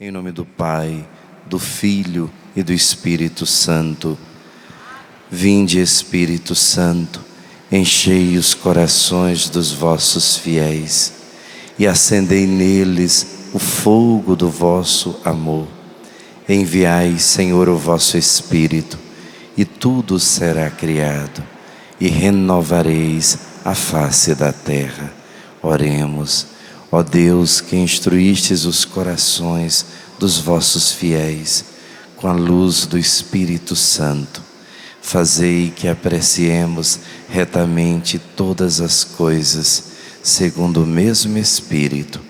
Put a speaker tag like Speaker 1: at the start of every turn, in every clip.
Speaker 1: Em nome do Pai, do Filho e do Espírito Santo. Vinde, Espírito Santo, enchei os corações dos vossos fiéis e acendei neles o fogo do vosso amor. Enviai, Senhor, o vosso Espírito, e tudo será criado, e renovareis a face da terra. Oremos. Ó Deus, que instruístes os corações dos vossos fiéis com a luz do Espírito Santo, fazei que apreciemos retamente todas as coisas, segundo o mesmo Espírito,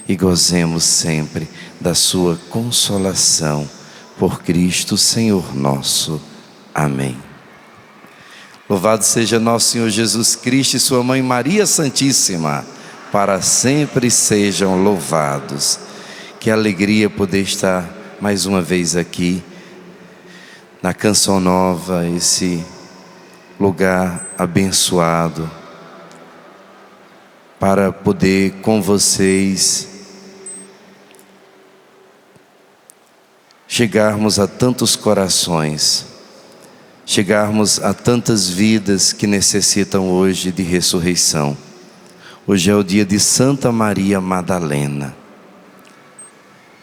Speaker 1: e gozemos sempre da sua consolação. Por Cristo Senhor nosso. Amém. Louvado seja nosso Senhor Jesus Cristo e sua Mãe Maria Santíssima. Para sempre sejam louvados. Que alegria poder estar mais uma vez aqui na Canção Nova, esse lugar abençoado, para poder com vocês chegarmos a tantos corações, chegarmos a tantas vidas que necessitam hoje de ressurreição. Hoje é o dia de Santa Maria Madalena.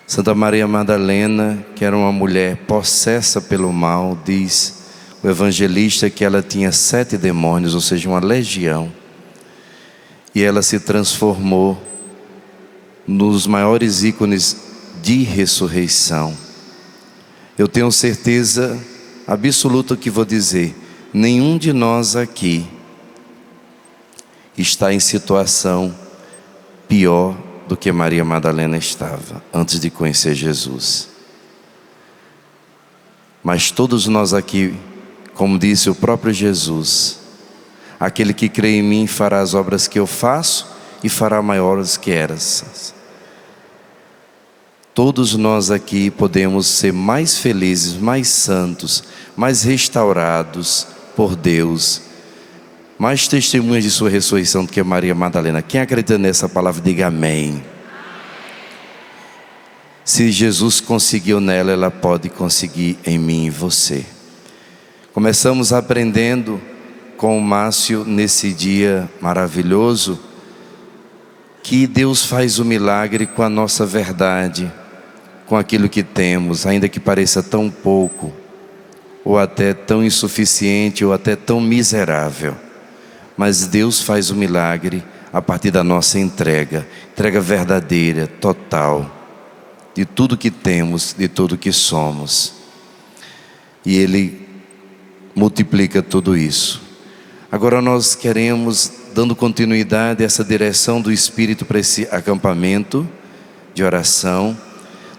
Speaker 1: Santa Maria Madalena, que era uma mulher possessa pelo mal, diz o evangelista que ela tinha 7 demônios, ou seja, uma legião. E ela se transformou nos maiores ícones de ressurreição. Eu tenho certeza absoluta que vou dizer, nenhum de nós aqui está em situação pior do que Maria Madalena estava antes de conhecer Jesus. Mas todos nós aqui, como disse o próprio Jesus, aquele que crê em mim fará as obras que eu faço e fará maiores que essas. Todos nós aqui podemos ser mais felizes, mais santos, mais restaurados por Deus, mais testemunhas de sua ressurreição do que Maria Madalena. Quem acredita nessa palavra, diga amém. Se Jesus conseguiu nela, ela pode conseguir em mim e você. Começamos aprendendo com o Márcio nesse dia maravilhoso que Deus faz o milagre com a nossa verdade, com aquilo que temos, ainda que pareça tão pouco, ou até tão insuficiente, ou até tão miserável. Mas Deus faz o milagre a partir da nossa entrega verdadeira, total, de tudo que temos, de tudo que somos. E Ele multiplica tudo isso. Agora nós queremos, dando continuidade a essa direção do Espírito para esse acampamento de oração,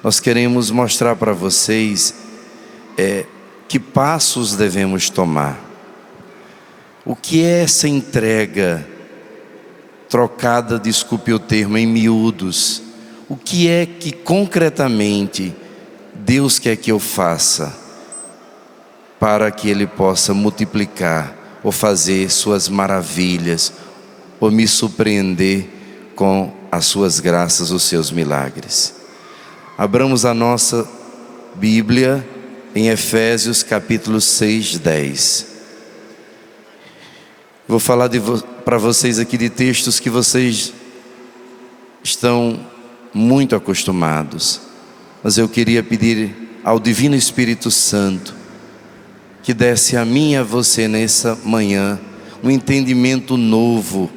Speaker 1: nós queremos mostrar para vocês que passos devemos tomar. O que é essa entrega trocada, desculpe o termo, em miúdos? O que é que concretamente Deus quer que eu faça para que Ele possa multiplicar ou fazer suas maravilhas ou me surpreender com as suas graças, os seus milagres? Abramos a nossa Bíblia em Efésios capítulo 6, 10. Vou falar para vocês aqui de textos que vocês estão muito acostumados, mas eu queria pedir ao Divino Espírito Santo que desse a mim e a você nessa manhã um entendimento novo,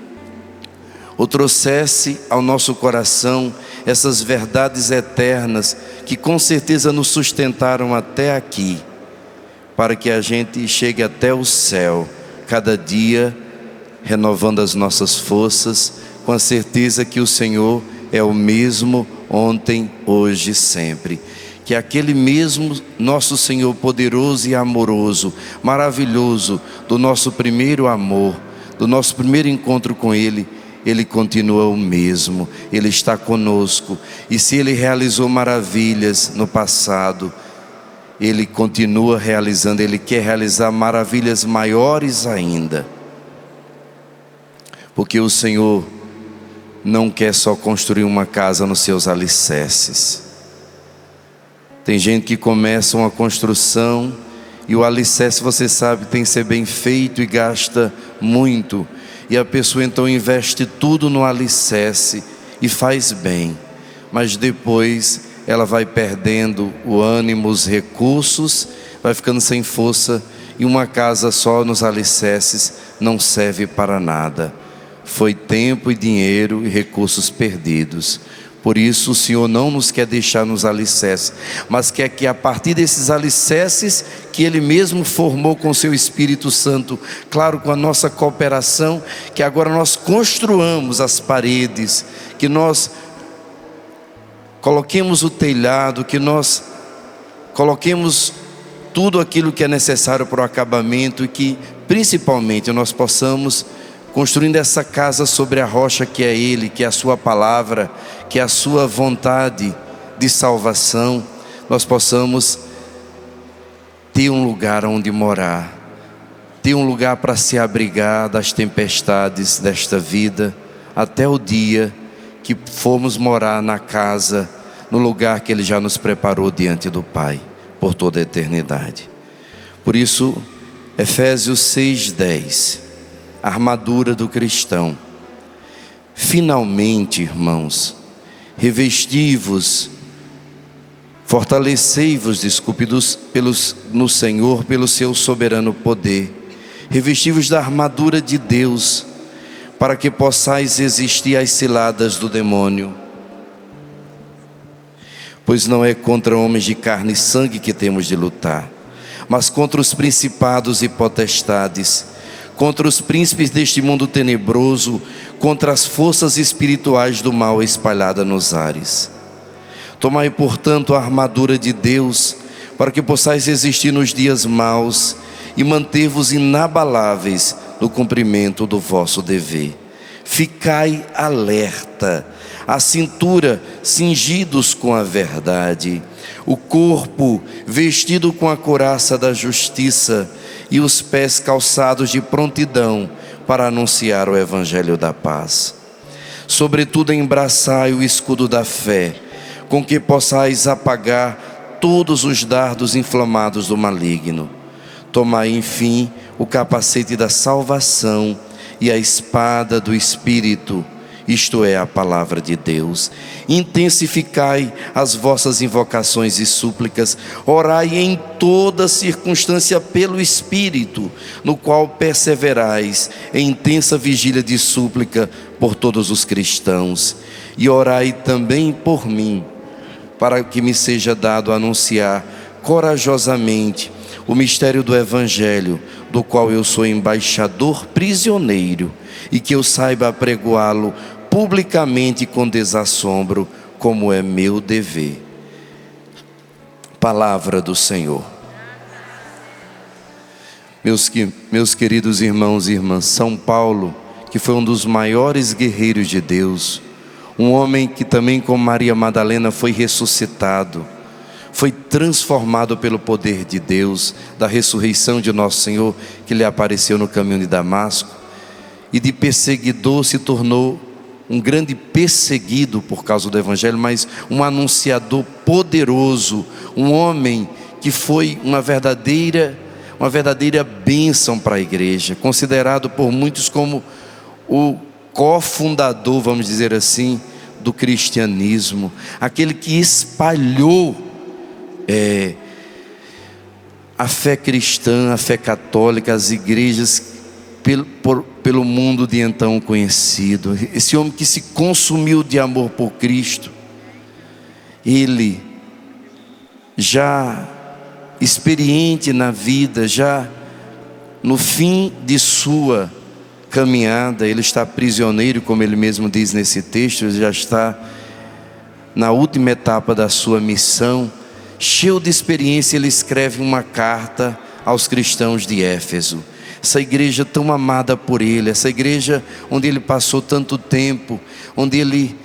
Speaker 1: ou trouxesse ao nosso coração essas verdades eternas que com certeza nos sustentaram até aqui, para que a gente chegue até o céu cada dia renovando as nossas forças, com a certeza que o Senhor é o mesmo ontem, hoje e sempre. Que aquele mesmo nosso Senhor poderoso e amoroso, maravilhoso, do nosso primeiro amor, do nosso primeiro encontro com Ele, Ele continua o mesmo, Ele está conosco. E se Ele realizou maravilhas no passado, Ele continua realizando, Ele quer realizar maravilhas maiores ainda. Porque o Senhor não quer só construir uma casa nos seus alicerces. Tem gente que começa uma construção e o alicerce, você sabe, tem que ser bem feito e gasta muito. E a pessoa então investe tudo no alicerce e faz bem. Mas depois ela vai perdendo o ânimo, os recursos, vai ficando sem força. E uma casa só nos alicerces não serve para nada. Foi tempo e dinheiro e recursos perdidos. Por isso o Senhor não nos quer deixar nos alicerces, mas quer que a partir desses alicerces que Ele mesmo formou com o seu Espírito Santo, claro, com a nossa cooperação, que agora nós construamos as paredes, que nós coloquemos o telhado, que nós coloquemos tudo aquilo que é necessário para o acabamento e que principalmente nós possamos, construindo essa casa sobre a rocha que é Ele, que é a sua palavra, que é a sua vontade de salvação, nós possamos ter um lugar onde morar, ter um lugar para se abrigar das tempestades desta vida, até o dia que formos morar na casa, no lugar que Ele já nos preparou diante do Pai, por toda a eternidade. Por isso, Efésios 6:10, a armadura do cristão. Finalmente, irmãos, revesti-vos, fortalecei-vos, no Senhor, pelo seu soberano poder. Revesti-vos da armadura de Deus, para que possais resistir às ciladas do demônio. Pois não é contra homens de carne e sangue que temos de lutar, mas contra os principados e potestades, contra os príncipes deste mundo tenebroso, contra as forças espirituais do mal espalhadas nos ares. Tomai, portanto, a armadura de Deus, para que possais resistir nos dias maus e manter-vos inabaláveis no cumprimento do vosso dever. Ficai alerta, a cintura cingidos com a verdade, o corpo vestido com a couraça da justiça e os pés calçados de prontidão para anunciar o evangelho da paz. Sobretudo embraçai o escudo da fé, com que possais apagar todos os dardos inflamados do maligno. Tomai, enfim, o capacete da salvação e a espada do Espírito, isto é, a palavra de Deus. Intensificai as vossas invocações e súplicas, orai em toda circunstância pelo Espírito, no qual perseverais em intensa vigília de súplica por todos os cristãos. E orai também por mim, para que me seja dado anunciar corajosamente o mistério do Evangelho, do qual eu sou embaixador prisioneiro, e que eu saiba apregoá-lo publicamente com desassombro, como é meu dever. Palavra do Senhor. Meus queridos irmãos e irmãs, São Paulo, que foi um dos maiores guerreiros de Deus, um homem que também, como Maria Madalena, foi ressuscitado, foi transformado pelo poder de Deus, da ressurreição de nosso Senhor, que lhe apareceu no caminho de Damasco, e de perseguidor se tornou um grande perseguido por causa do Evangelho, mas um anunciador poderoso, um homem que foi uma verdadeira bênção para a igreja, considerado por muitos como o cofundador, vamos dizer assim, do cristianismo, aquele que espalhou a fé cristã, a fé católica, as igrejas pelo mundo de então conhecido. Esse homem que se consumiu de amor por Cristo, ele já experiente na vida, já no fim de sua caminhada, ele está prisioneiro, como ele mesmo diz nesse texto, ele já está na última etapa da sua missão. Cheio de experiência, ele escreve uma carta aos cristãos de Éfeso, essa igreja tão amada por ele, essa igreja onde ele passou tanto tempo, onde ele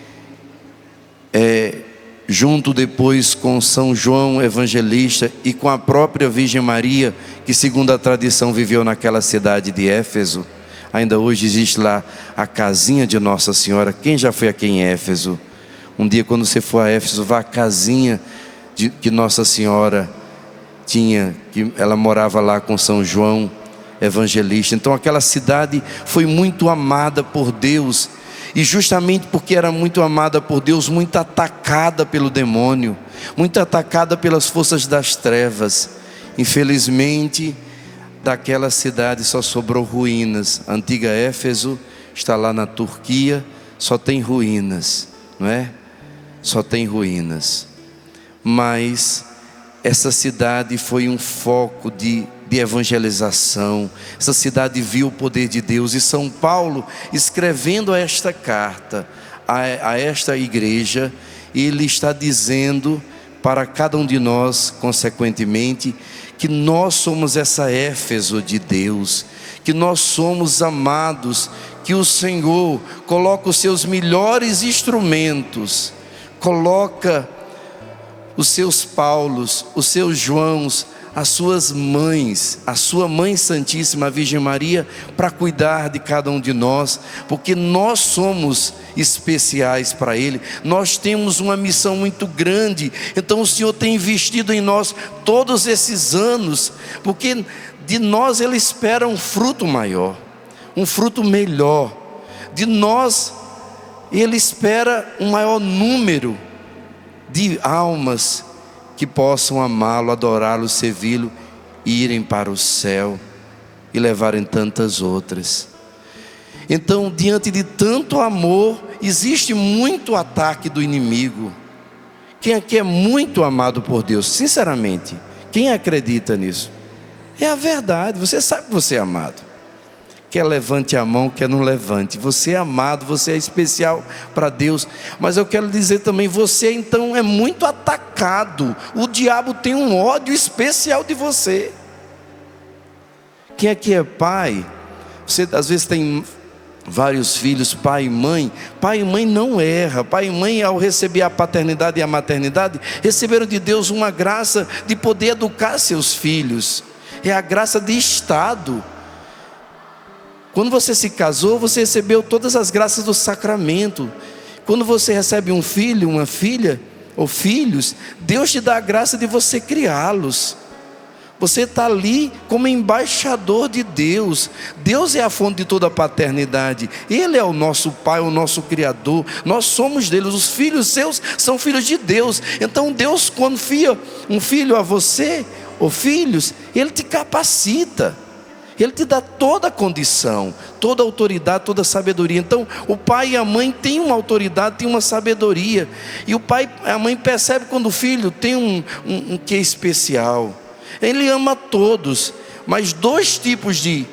Speaker 1: junto depois com São João Evangelista e com a própria Virgem Maria, que segundo a tradição viveu naquela cidade de Éfeso. Ainda hoje existe lá a casinha de Nossa Senhora. Quem já foi aqui em Éfeso? Um dia, quando você for a Éfeso, vá à casinha que Nossa Senhora tinha, que ela morava lá com São João Evangelista. Então aquela cidade foi muito amada por Deus, e justamente porque era muito amada por Deus, muito atacada pelo demônio, muito atacada pelas forças das trevas. Infelizmente, daquela cidade só sobrou ruínas. A antiga Éfeso está lá na Turquia, só tem ruínas, não é? Só tem ruínas. Mas essa cidade foi um foco de evangelização. Essa cidade viu o poder de Deus. E São Paulo, escrevendo esta carta a esta igreja, ele está dizendo para cada um de nós, consequentemente, que nós somos essa Éfeso de Deus, que nós somos amados, que o Senhor coloca os seus melhores instrumentos, coloca os seus Paulos, os seus Joãos, as suas mães, a sua Mãe Santíssima, a Virgem Maria, para cuidar de cada um de nós, porque nós somos especiais para Ele, nós temos uma missão muito grande. Então o Senhor tem investido em nós todos esses anos, porque de nós Ele espera um fruto maior, um fruto melhor. De nós Ele espera um maior número de almas que possam amá-lo, adorá-lo, servi-lo, e irem para o céu e levarem tantas outras. Então, diante de tanto amor, existe muito ataque do inimigo. Quem aqui é muito amado por Deus, sinceramente, quem acredita nisso? É a verdade, você sabe que você é amado. Quer levante a mão, quer não levante. Você é amado, você é especial para Deus. Mas eu quero dizer também, você então é muito atacado. O diabo tem um ódio especial de você. Quem aqui é pai? Você às vezes tem vários filhos, pai e mãe. Pai e mãe não erra. Pai e mãe, ao receber a paternidade e a maternidade, receberam de Deus uma graça de poder educar seus filhos. É a graça de estado. Quando você se casou, você recebeu todas as graças do sacramento. Quando você recebe um filho, uma filha, ou filhos, Deus te dá a graça de você criá-los. Você está ali como embaixador de Deus. Deus é a fonte de toda a paternidade. Ele é o nosso Pai, o nosso Criador. Nós somos dele. Os filhos seus são filhos de Deus. Então Deus, quando fia um filho a você, ou filhos, Ele te capacita. Ele te dá toda a condição, toda a autoridade, toda a sabedoria. Então o pai e a mãe têm uma autoridade, têm uma sabedoria. E o pai e a mãe percebem quando o filho tem um quê especial. Ele ama todos, mas dois tipos de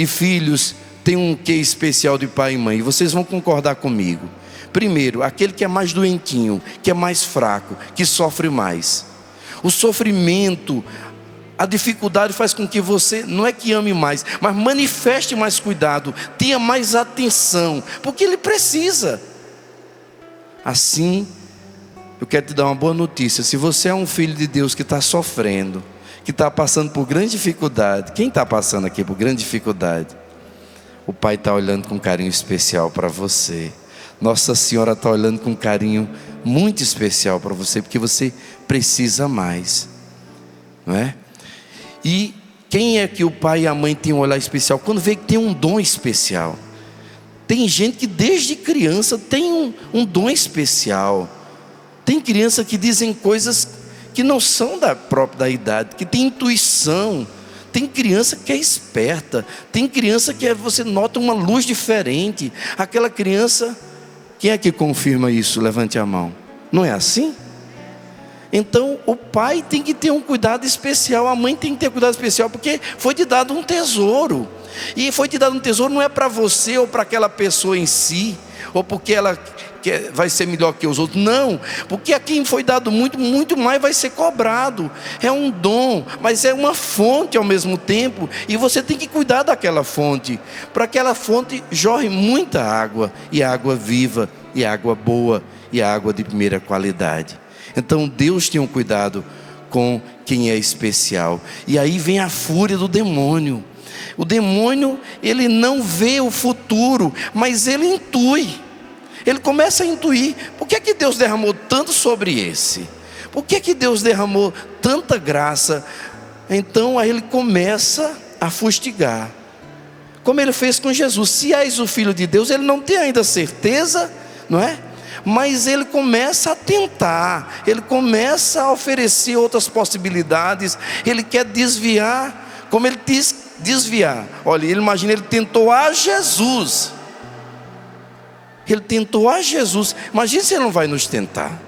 Speaker 1: filhos têm um quê especial de pai e mãe. E vocês vão concordar comigo. Primeiro, aquele que é mais doentinho, que é mais fraco, que sofre mais. O sofrimento, a dificuldade faz com que você, não é que ame mais, mas manifeste mais cuidado, tenha mais atenção, porque ele precisa. Assim, eu quero te dar uma boa notícia. Se você é um filho de Deus que está sofrendo, que está passando por grande dificuldade, quem está passando aqui por grande dificuldade? O Pai está olhando com carinho especial para você. Nossa Senhora está olhando com carinho muito especial para você, porque você precisa mais, não é? E quem é que o pai e a mãe têm um olhar especial? Quando vê que tem um dom especial. Tem gente que desde criança tem um dom especial. Tem criança que dizem coisas que não são da idade, que tem intuição. Tem criança que é esperta. Tem criança que você nota uma luz diferente. Aquela criança, quem é que confirma isso? Levante a mão. Não é assim? Então o pai tem que ter um cuidado especial, a mãe tem que ter um cuidado especial, porque foi te dado um tesouro. E foi te dado um tesouro não é para você ou para aquela pessoa em si, ou porque ela vai ser melhor que os outros. Não, porque a quem foi dado muito, muito mais vai ser cobrado. É um dom, mas é uma fonte ao mesmo tempo. E você tem que cuidar daquela fonte, para que aquela fonte jorre muita água, e água viva, e água boa, e água de primeira qualidade. Então Deus tem um cuidado com quem é especial. E aí vem a fúria do demônio. O demônio, ele não vê o futuro, mas ele intui. Ele começa a intuir. Por que é que Deus derramou tanto sobre esse? Por que que Deus derramou tanta graça? Então aí ele começa a fustigar, como ele fez com Jesus. Se és o Filho de Deus, ele não tem ainda certeza, não é? Mas ele começa a tentar, ele começa a oferecer outras possibilidades, ele quer desviar, como ele diz, desviar. Olha, ele imagina, ele tentou a Jesus. Ele tentou a Jesus. Imagina se ele não vai nos tentar,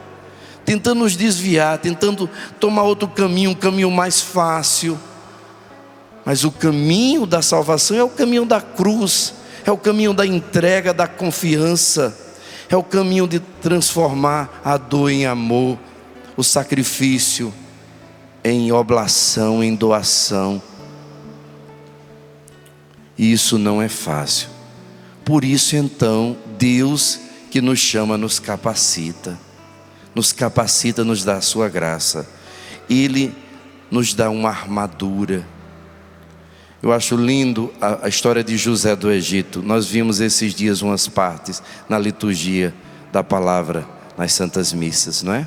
Speaker 1: tentando nos desviar, tentando tomar outro caminho, um caminho mais fácil. Mas o caminho da salvação é o caminho da cruz, é o caminho da entrega, da confiança, é o caminho de transformar a dor em amor, o sacrifício em oblação, em doação. E isso não é fácil. Por isso então, Deus que nos chama, nos capacita, nos dá a sua graça. Ele nos dá uma armadura. Eu acho lindo a história de José do Egito. Nós vimos esses dias umas partes na liturgia da palavra, nas santas missas, não é?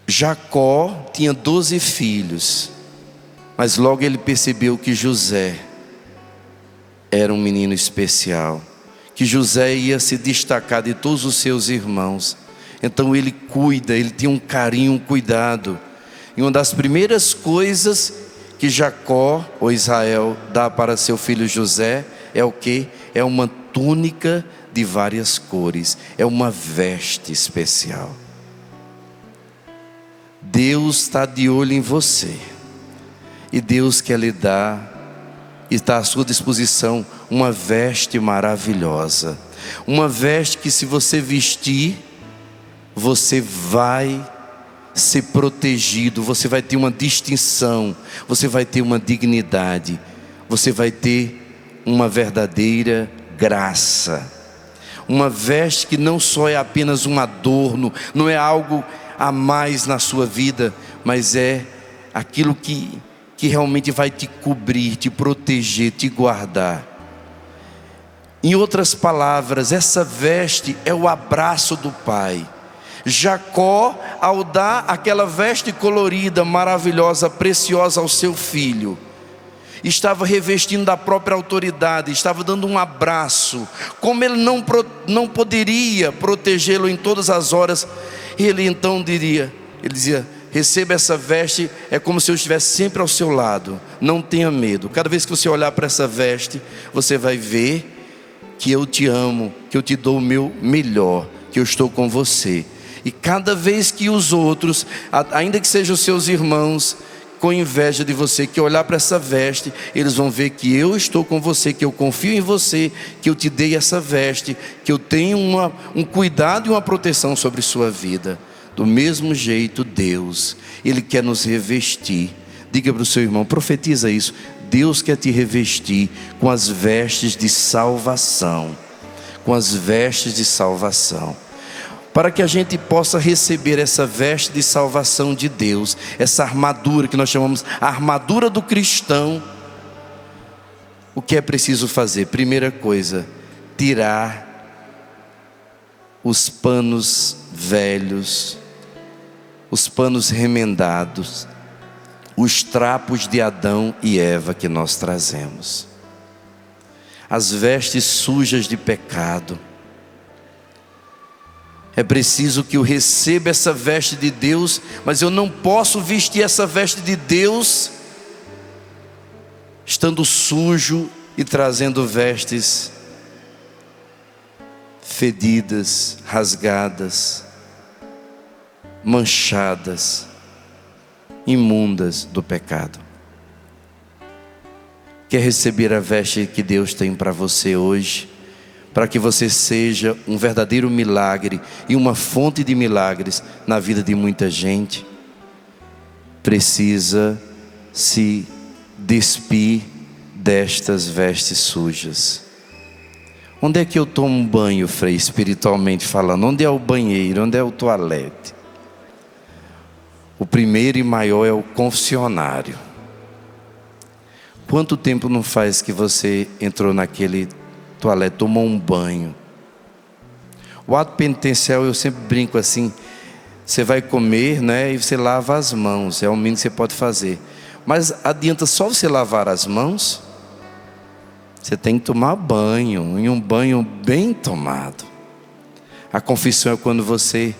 Speaker 1: Jacó tinha 12 filhos, mas logo ele percebeu que José era um menino especial, que José ia se destacar de todos os seus irmãos. Então ele cuida, ele tem um carinho, um cuidado. E uma das primeiras coisas que Jacó, ou Israel, dá para seu filho José é o quê? É uma túnica de várias cores, é uma veste especial. Deus está de olho em você, e Deus quer lhe dar, e está à sua disposição, uma veste maravilhosa, uma veste que, se você vestir, você vai ser protegido, você vai ter uma distinção, você vai ter uma dignidade, você vai ter uma verdadeira graça. Uma veste que não só é apenas um adorno, não é algo a mais na sua vida, mas é aquilo que realmente vai te cobrir, te proteger, te guardar. Em outras palavras, essa veste é o abraço do Pai. Jacó, ao dar aquela veste colorida, maravilhosa, preciosa ao seu filho, estava revestindo da própria autoridade, estava dando um abraço. Como ele não poderia protegê-lo em todas as horas, ele então dizia: receba essa veste, é como se eu estivesse sempre ao seu lado, não tenha medo. Cada vez que você olhar para essa veste, você vai ver que eu te amo, que eu te dou o meu melhor, que eu estou com você. E cada vez que os outros, ainda que sejam os seus irmãos, com inveja de você, que olhar para essa veste, eles vão ver que eu estou com você, que eu confio em você, que eu te dei essa veste, que eu tenho um cuidado e uma proteção sobre sua vida. Do mesmo jeito, Deus, Ele quer nos revestir. Diga para o seu irmão, profetiza isso: Deus quer te revestir com as vestes de salvação, com as vestes de salvação, para que a gente possa receber essa veste de salvação de Deus, essa armadura que nós chamamos a armadura do cristão. O que é preciso fazer? Primeira coisa, tirar os panos velhos, os panos remendados, os trapos de Adão e Eva que nós trazemos, as vestes sujas de pecado. É preciso que eu receba essa veste de Deus, mas eu não posso vestir essa veste de Deus estando sujo e trazendo vestes fedidas, rasgadas, manchadas, imundas do pecado. Quer receber a veste que Deus tem para você hoje, para que você seja um verdadeiro milagre e uma fonte de milagres na vida de muita gente? Precisa se despir destas vestes sujas. Onde é que eu tomo banho, Frei, espiritualmente falando? Onde é o banheiro? Onde é o toalete? O primeiro e maior é o confessionário. Quanto tempo não faz que você entrou naquele toalete, tomou um banho? O ato penitencial, eu sempre brinco assim, Você vai comer, né? E você lava as mãos, é o mínimo que você pode fazer. Mas adianta só você lavar as mãos? Você tem que tomar banho, e um banho bem tomado. A confissão é quando você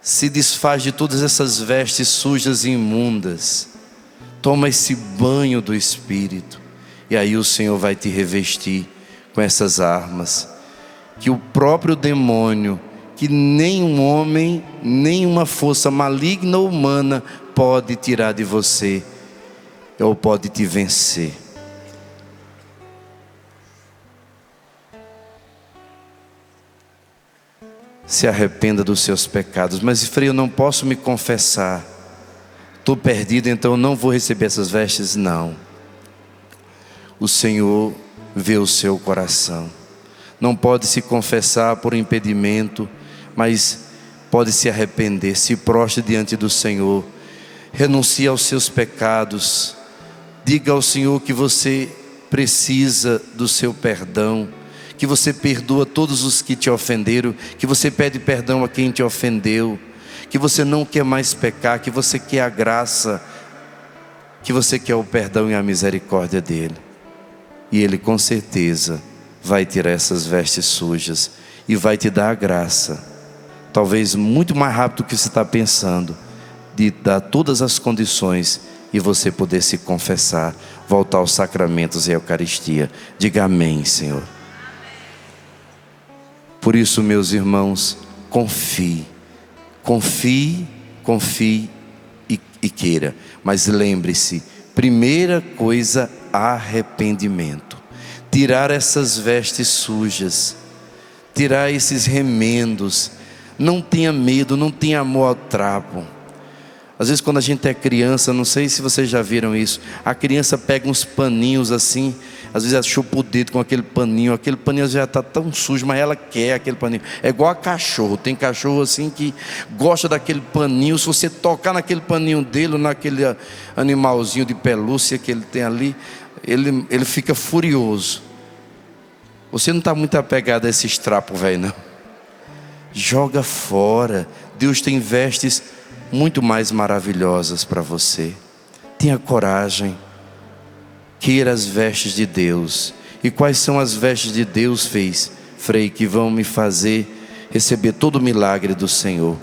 Speaker 1: se desfaz de todas essas vestes sujas e imundas. Toma esse banho do Espírito. E aí o Senhor vai te revestir com essas armas. Que o próprio demônio, que nenhum homem, nenhuma força maligna ou humana pode tirar de você, ou pode te vencer. Se arrependa dos seus pecados. Mas Frei, eu não posso me confessar. Estou perdido, então eu não vou receber essas vestes. Não. O Senhor vê o seu coração. Não pode se confessar por impedimento, mas pode se arrepender. Se prostre diante do Senhor. Renuncie aos seus pecados. Diga ao Senhor que você precisa do seu perdão, que você perdoa todos os que te ofenderam, que você pede perdão a quem te ofendeu, que você não quer mais pecar, que você quer a graça, que você quer o perdão e a misericórdia dele. E ele com certeza vai tirar essas vestes sujas e vai te dar a graça, talvez muito mais rápido do que você está pensando, de dar todas as condições e você poder se confessar, voltar aos sacramentos e à Eucaristia. Diga amém, Senhor. Por isso, meus irmãos, confie e queira. Mas lembre-se, primeira coisa, arrependimento. Tirar essas vestes sujas, tirar esses remendos. Não tenha medo, não tenha amor ao trapo. Às vezes quando a gente é criança, não sei se vocês já viram isso, a criança pega uns paninhos assim, às vezes ela chupa o dedo com aquele paninho já está tão sujo, mas ela quer aquele paninho. É igual a cachorro, tem cachorro assim que gosta daquele paninho. Se você tocar naquele paninho dele, naquele animalzinho de pelúcia que ele tem ali, ele fica furioso. Você não está muito apegado a esses trapos, velho, não. Joga fora. Deus tem vestes muito mais maravilhosas para você. Tenha coragem. Queira as vestes de Deus. E quais são as vestes de Deus, Frei, que vão me fazer receber todo o milagre do Senhor?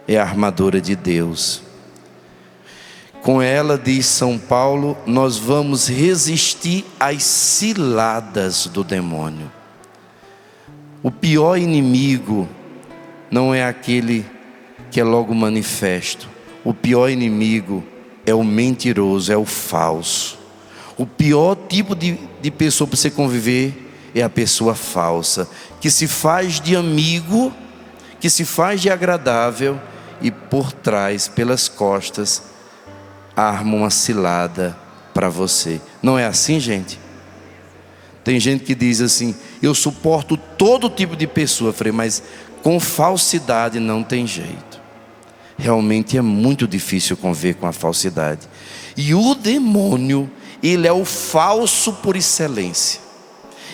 Speaker 1: É a armadura de Deus. Com ela, diz São Paulo, nós vamos resistir às ciladas do demônio. O pior inimigo não é aquele que é logo manifesto. O pior inimigo é o mentiroso, é o falso. O pior tipo de pessoa para você conviver é a pessoa falsa, que se faz de amigo, que se faz de agradável e por trás, pelas costas, arma uma cilada para você. Não é assim, gente? Tem gente que diz assim: eu suporto todo tipo de pessoa, Frei, mas com falsidade não tem jeito. Realmente é muito difícil conviver com a falsidade. E o demônio, ele é o falso por excelência.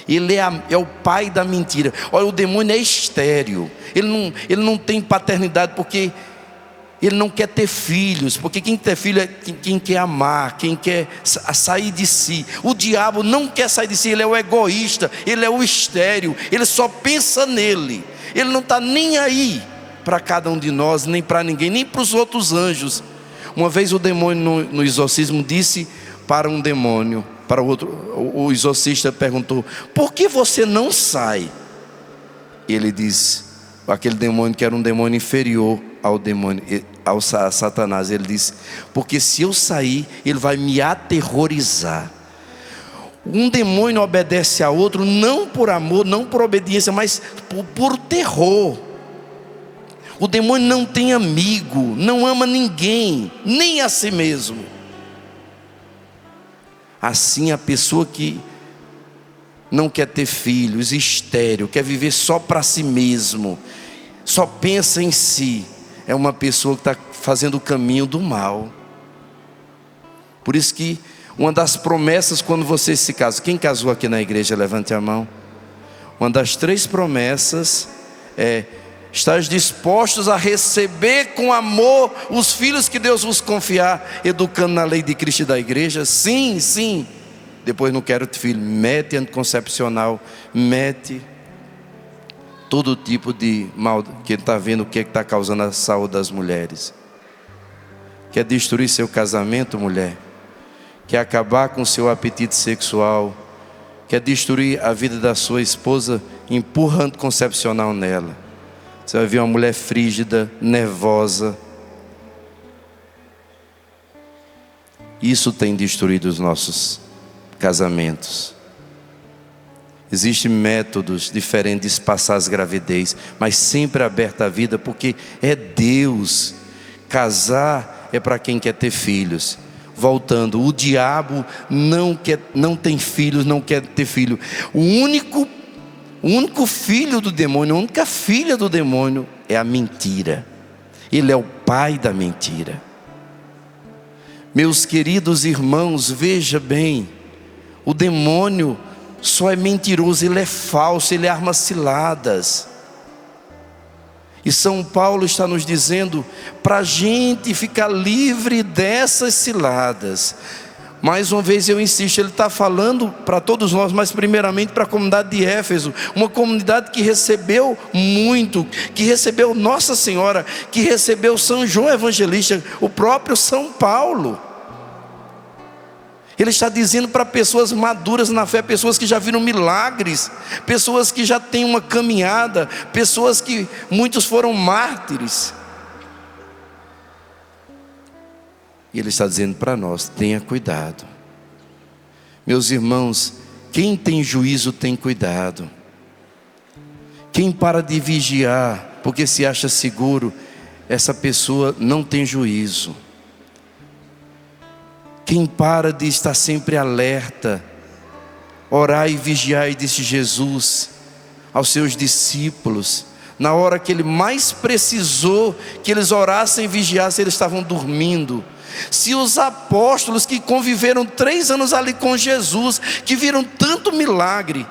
Speaker 1: Ele é o pai da mentira. Olha, o demônio é estéril. Ele não tem paternidade porque ele não quer ter filhos. Porque quem quer filho é quem quer amar, quem quer sair de si. O diabo não quer sair de si, ele é o egoísta, ele é o estéril. Ele só pensa nele. Ele não está nem aí para cada um de nós, nem para ninguém, nem para os outros anjos. Uma vez o demônio no exorcismo disse para um demônio, para o outro, o exorcista perguntou: por que você não sai? Ele disse, aquele demônio que era um demônio inferior ao demônio, ao Satanás, ele disse: porque se eu sair, ele vai me aterrorizar. Um demônio obedece a outro não por amor, não por obediência, mas por terror. O demônio não tem amigo, não ama ninguém, nem a si mesmo. Assim, a pessoa que não quer ter filhos, estéril, quer viver só para si mesmo, só pensa em si, é uma pessoa que está fazendo o caminho do mal. Por isso que uma das promessas quando você se casa, quem casou aqui na igreja, levante a mão. Uma das 3 promessas Estás dispostos a receber com amor os filhos que Deus vos confiar, educando na lei de Cristo e da igreja? Sim, sim. Depois não quero filho, mete anticoncepcional, mete todo tipo de mal, que está vendo o que está causando a saúde das mulheres. Quer destruir seu casamento, mulher? Quer acabar com seu apetite sexual? Quer destruir a vida da sua esposa? Empurra anticoncepcional nela. Você vai ver uma mulher frígida, nervosa. Isso tem destruído os nossos casamentos. Existem métodos diferentes de passar as gravidez, mas sempre aberta a vida, porque é Deus. Casar é para quem quer ter filhos. Voltando, o diabo não tem filhos, não quer ter filho. O único filho do demônio, a única filha do demônio é a mentira. Ele é o pai da mentira. Meus queridos irmãos, veja bem, o demônio só é mentiroso, ele é falso, ele arma ciladas. E São Paulo está nos dizendo para a gente ficar livre dessas ciladas. Mais uma vez eu insisto, ele está falando para todos nós, mas primeiramente para a comunidade de Éfeso, uma comunidade que recebeu muito, que recebeu Nossa Senhora, que recebeu São João Evangelista, o próprio São Paulo. Ele está dizendo para pessoas maduras na fé, pessoas que já viram milagres, pessoas que já têm uma caminhada, pessoas que muitos foram mártires. E ele está dizendo para nós: tenha cuidado. Meus irmãos, quem tem juízo tem cuidado. Quem para de vigiar porque se acha seguro, essa pessoa não tem juízo. Quem para de estar sempre alerta, orar e vigiar, e disse Jesus aos seus discípulos, na hora que ele mais precisou que eles orassem e vigiassem, eles estavam dormindo. Se os apóstolos que conviveram 3 anos ali com Jesus, que viram tanto milagre,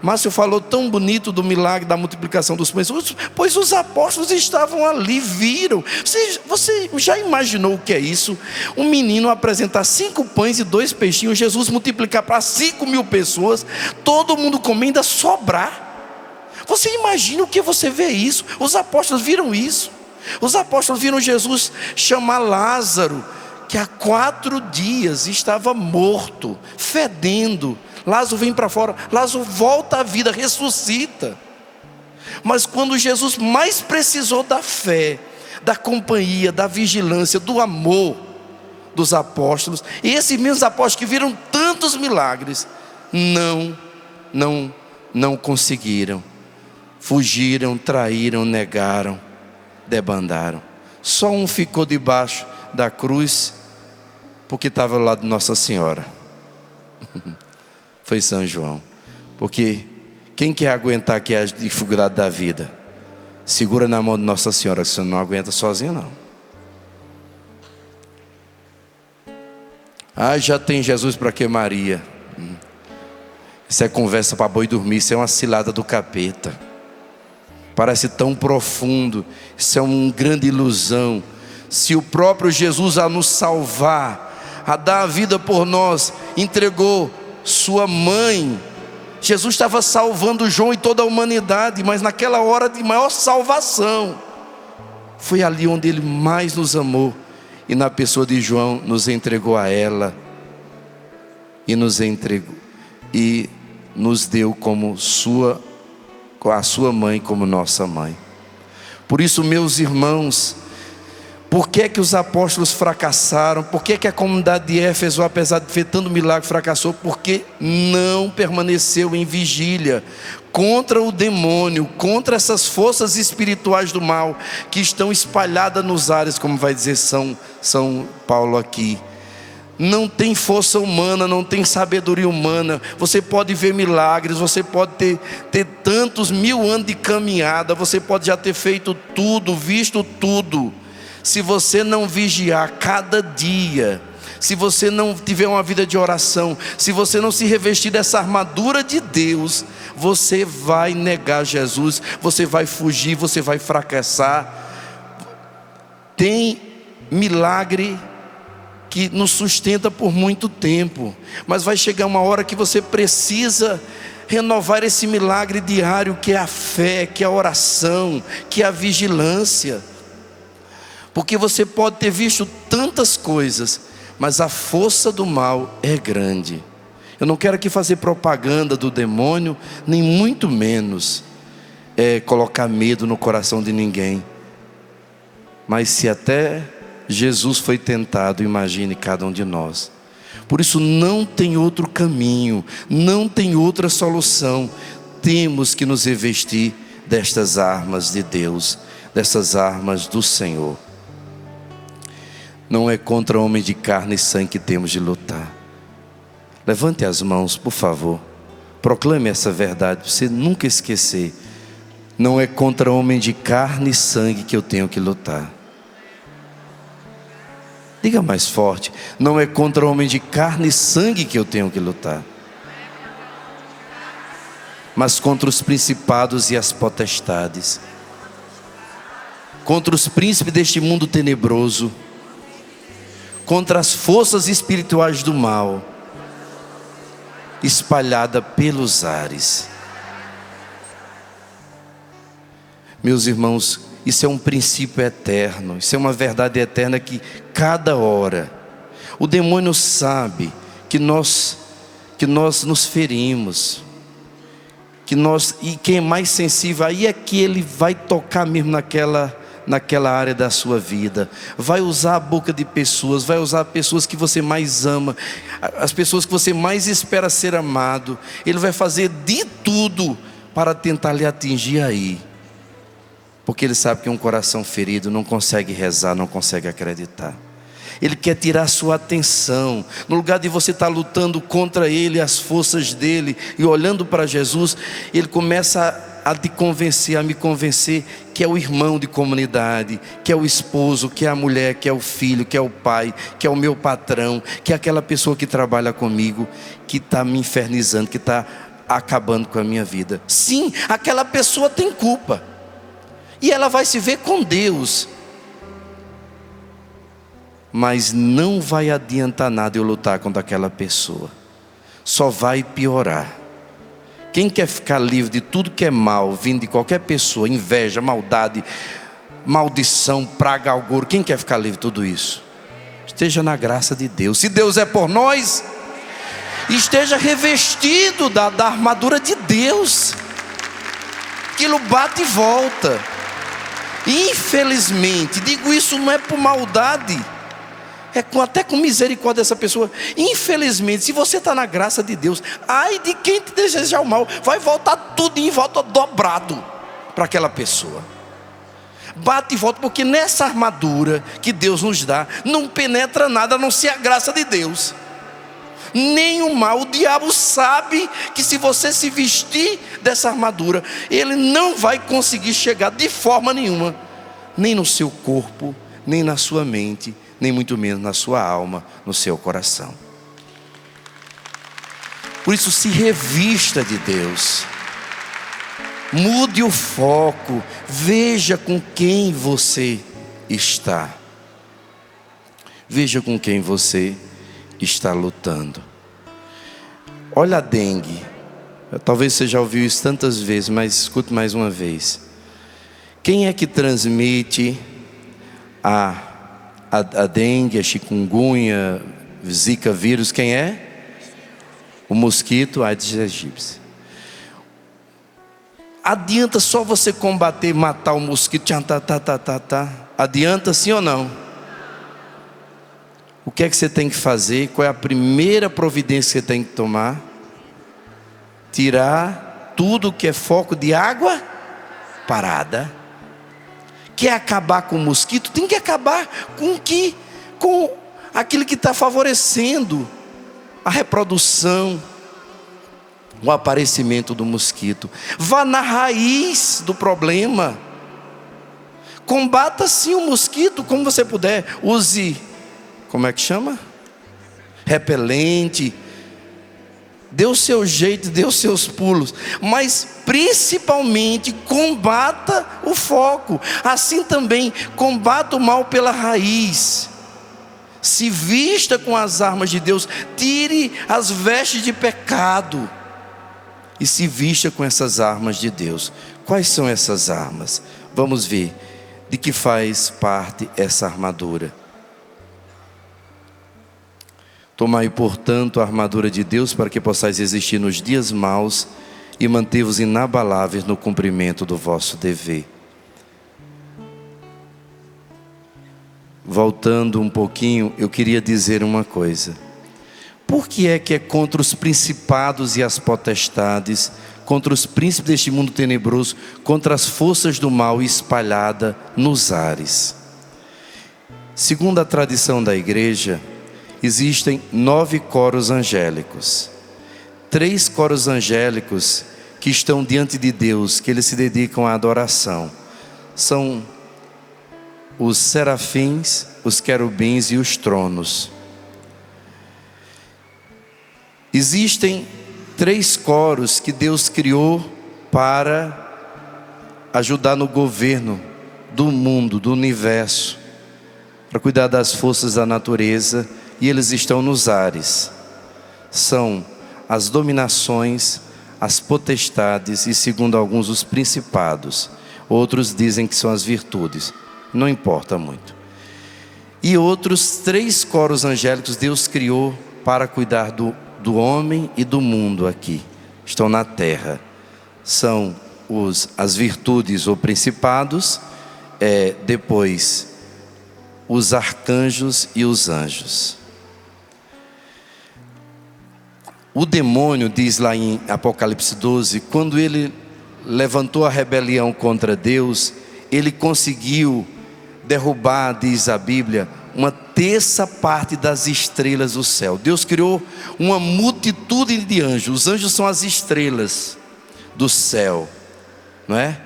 Speaker 1: Márcio falou tão bonito do milagre da multiplicação dos pães, pois os apóstolos estavam ali, viram. Você já imaginou o que é isso? Um menino apresentar 5 pães e 2 peixinhos, Jesus multiplicar para 5.000 pessoas, todo mundo comendo, a sobrar. Você imagina o que você vê isso? Os apóstolos viram isso. Os apóstolos viram Jesus chamar Lázaro, que há 4 dias estava morto, fedendo. Lázaro vem para fora, Lázaro volta à vida, ressuscita. Mas quando Jesus mais precisou da fé, da companhia, da vigilância, do amor dos apóstolos, e esses mesmos apóstolos que viram tantos milagres, não conseguiram. Fugiram, traíram, negaram, debandaram. Só um ficou debaixo da cruz, porque estava ao lado de Nossa Senhora. Foi São João. Porque quem quer aguentar aqui as dificuldades da vida, segura na mão de Nossa Senhora, que você não aguenta sozinho não. Já tem Jesus para que Maria? Isso é conversa para boi dormir, isso é uma cilada do capeta. Parece tão profundo, isso é uma grande ilusão. Se o próprio Jesus, a nos salvar, a dar a vida por nós, entregou sua mãe. Jesus estava salvando João e toda a humanidade, mas naquela hora de maior salvação, foi ali onde ele mais nos amou, e na pessoa de João nos entregou a ela, e nos entregou, e nos deu como a sua mãe, como nossa mãe. Por isso, meus irmãos, por que que os apóstolos fracassaram? Por que que a comunidade de Éfeso, apesar de ver tanto milagre, fracassou? Porque não permaneceu em vigília contra o demônio, contra essas forças espirituais do mal que estão espalhadas nos ares, como vai dizer São Paulo aqui. Não tem força humana, não tem sabedoria humana. Você pode ver milagres, você pode ter tantos 1000 anos de caminhada, você pode já ter feito tudo, visto tudo. Se você não vigiar cada dia, se você não tiver uma vida de oração, se você não se revestir dessa armadura de Deus, você vai negar Jesus, você vai fugir, você vai fracassar. Tem milagre que nos sustenta por muito tempo, mas vai chegar uma hora que você precisa renovar esse milagre diário, que é a fé, que é a oração, que é a vigilância. Porque você pode ter visto tantas coisas, mas a força do mal é grande. Eu não quero aqui fazer propaganda do demônio, nem muito menos colocar medo no coração de ninguém. Mas se até Jesus foi tentado, imagine cada um de nós. Por isso não tem outro caminho, não tem outra solução. Temos que nos revestir destas armas de Deus, dessas armas do Senhor. Não é contra homem de carne e sangue que temos de lutar. Levante as mãos, por favor. Proclame essa verdade, para você nunca esquecer. Não é contra homem de carne e sangue que eu tenho que lutar. Diga mais forte. Não é contra homem de carne e sangue que eu tenho que lutar, mas contra os principados e as potestades, contra os príncipes deste mundo tenebroso, contra as forças espirituais do mal, espalhada pelos ares. Meus irmãos, isso é um princípio eterno, isso é uma verdade eterna que cada hora o demônio sabe que nós nos ferimos, e quem é mais sensível, aí é que ele vai tocar mesmo naquela área da sua vida. Vai usar a boca de pessoas, vai usar pessoas que você mais ama, as pessoas que você mais espera ser amado. Ele vai fazer de tudo para tentar lhe atingir aí, porque ele sabe que um coração ferido não consegue rezar, não consegue acreditar. Ele quer tirar a sua atenção. No lugar de você estar lutando contra ele, as forças dele, e olhando para Jesus, ele começa a te convencer, a me convencer que é o irmão de comunidade, que é o esposo, que é a mulher, que é o filho, que é o pai, que é o meu patrão, que é aquela pessoa que trabalha comigo, que está me infernizando, que está acabando com a minha vida. Sim, aquela pessoa tem culpa, e ela vai se ver com Deus, mas não vai adiantar nada eu lutar contra aquela pessoa, só vai piorar. Quem quer ficar livre de tudo que é mal, vindo de qualquer pessoa, inveja, maldade, maldição, praga, algor, quem quer ficar livre de tudo isso? Esteja na graça de Deus. Se Deus é por nós, esteja revestido da armadura de Deus. Aquilo bate e volta. Infelizmente, digo isso não é por maldade, até com misericórdia dessa pessoa. Infelizmente, se você está na graça de Deus, ai de quem te desejar o mal, vai voltar tudo em volta dobrado para aquela pessoa. Bate e volta, porque nessa armadura que Deus nos dá, não penetra nada a não ser a graça de Deus. Nem o mal. O diabo sabe que se você se vestir dessa armadura, ele não vai conseguir chegar de forma nenhuma, nem no seu corpo, nem na sua mente, nem muito menos na sua alma, no seu coração. Por isso, se revista de Deus. Mude o foco. Veja com quem você está. Veja com quem você está lutando. Olha a dengue. Talvez você já ouviu isso tantas vezes, mas escute mais uma vez. Quem é que transmite a dengue, a chikungunya, zika vírus? Quem é? O mosquito Aedes aegypti. Adianta só você combater, matar o mosquito? Adianta sim ou não? O que é que você tem que fazer? Qual é a primeira providência que você tem que tomar? Tirar tudo que é foco de água parada. Quer acabar com o mosquito? Tem que acabar com aquilo que está favorecendo a reprodução, o aparecimento do mosquito. Vá na raiz do problema. Combata sim o mosquito como você puder. Use, como é que chama? repelente, dê o seu jeito, dê os seus pulos, mas principalmente combata o foco. Assim também combata o mal pela raiz. Se vista com as armas de Deus, tire as vestes de pecado e se vista com essas armas de Deus. Quais são essas armas? Vamos ver de que faz parte essa armadura. Tomai, portanto, a armadura de Deus para que possais resistir nos dias maus e manter-vos inabaláveis no cumprimento do vosso dever. Voltando um pouquinho, eu queria dizer uma coisa. Por que é contra os principados e as potestades, contra os príncipes deste mundo tenebroso, contra as forças do mal espalhada nos ares? Segundo a tradição da igreja, existem 9 coros angélicos. 3 coros angélicos que estão diante de Deus, que eles se dedicam à adoração. São os serafins, os querubins e os tronos. Existem 3 coros que Deus criou para ajudar no governo do mundo, do universo, para cuidar das forças da natureza, e eles estão nos ares. São as dominações, as potestades e, segundo alguns, os principados. Outros dizem que são as virtudes. Não importa muito. E outros 3 coros angélicos Deus criou para cuidar do homem e do mundo aqui. Estão na terra. São as virtudes ou principados, depois os arcanjos e os anjos. O demônio, diz lá em Apocalipse 12, quando ele levantou a rebelião contra Deus, ele conseguiu derrubar, diz a Bíblia, 1/3 parte das estrelas do céu. Deus criou uma multitude de anjos. Os anjos são as estrelas do céu, não é?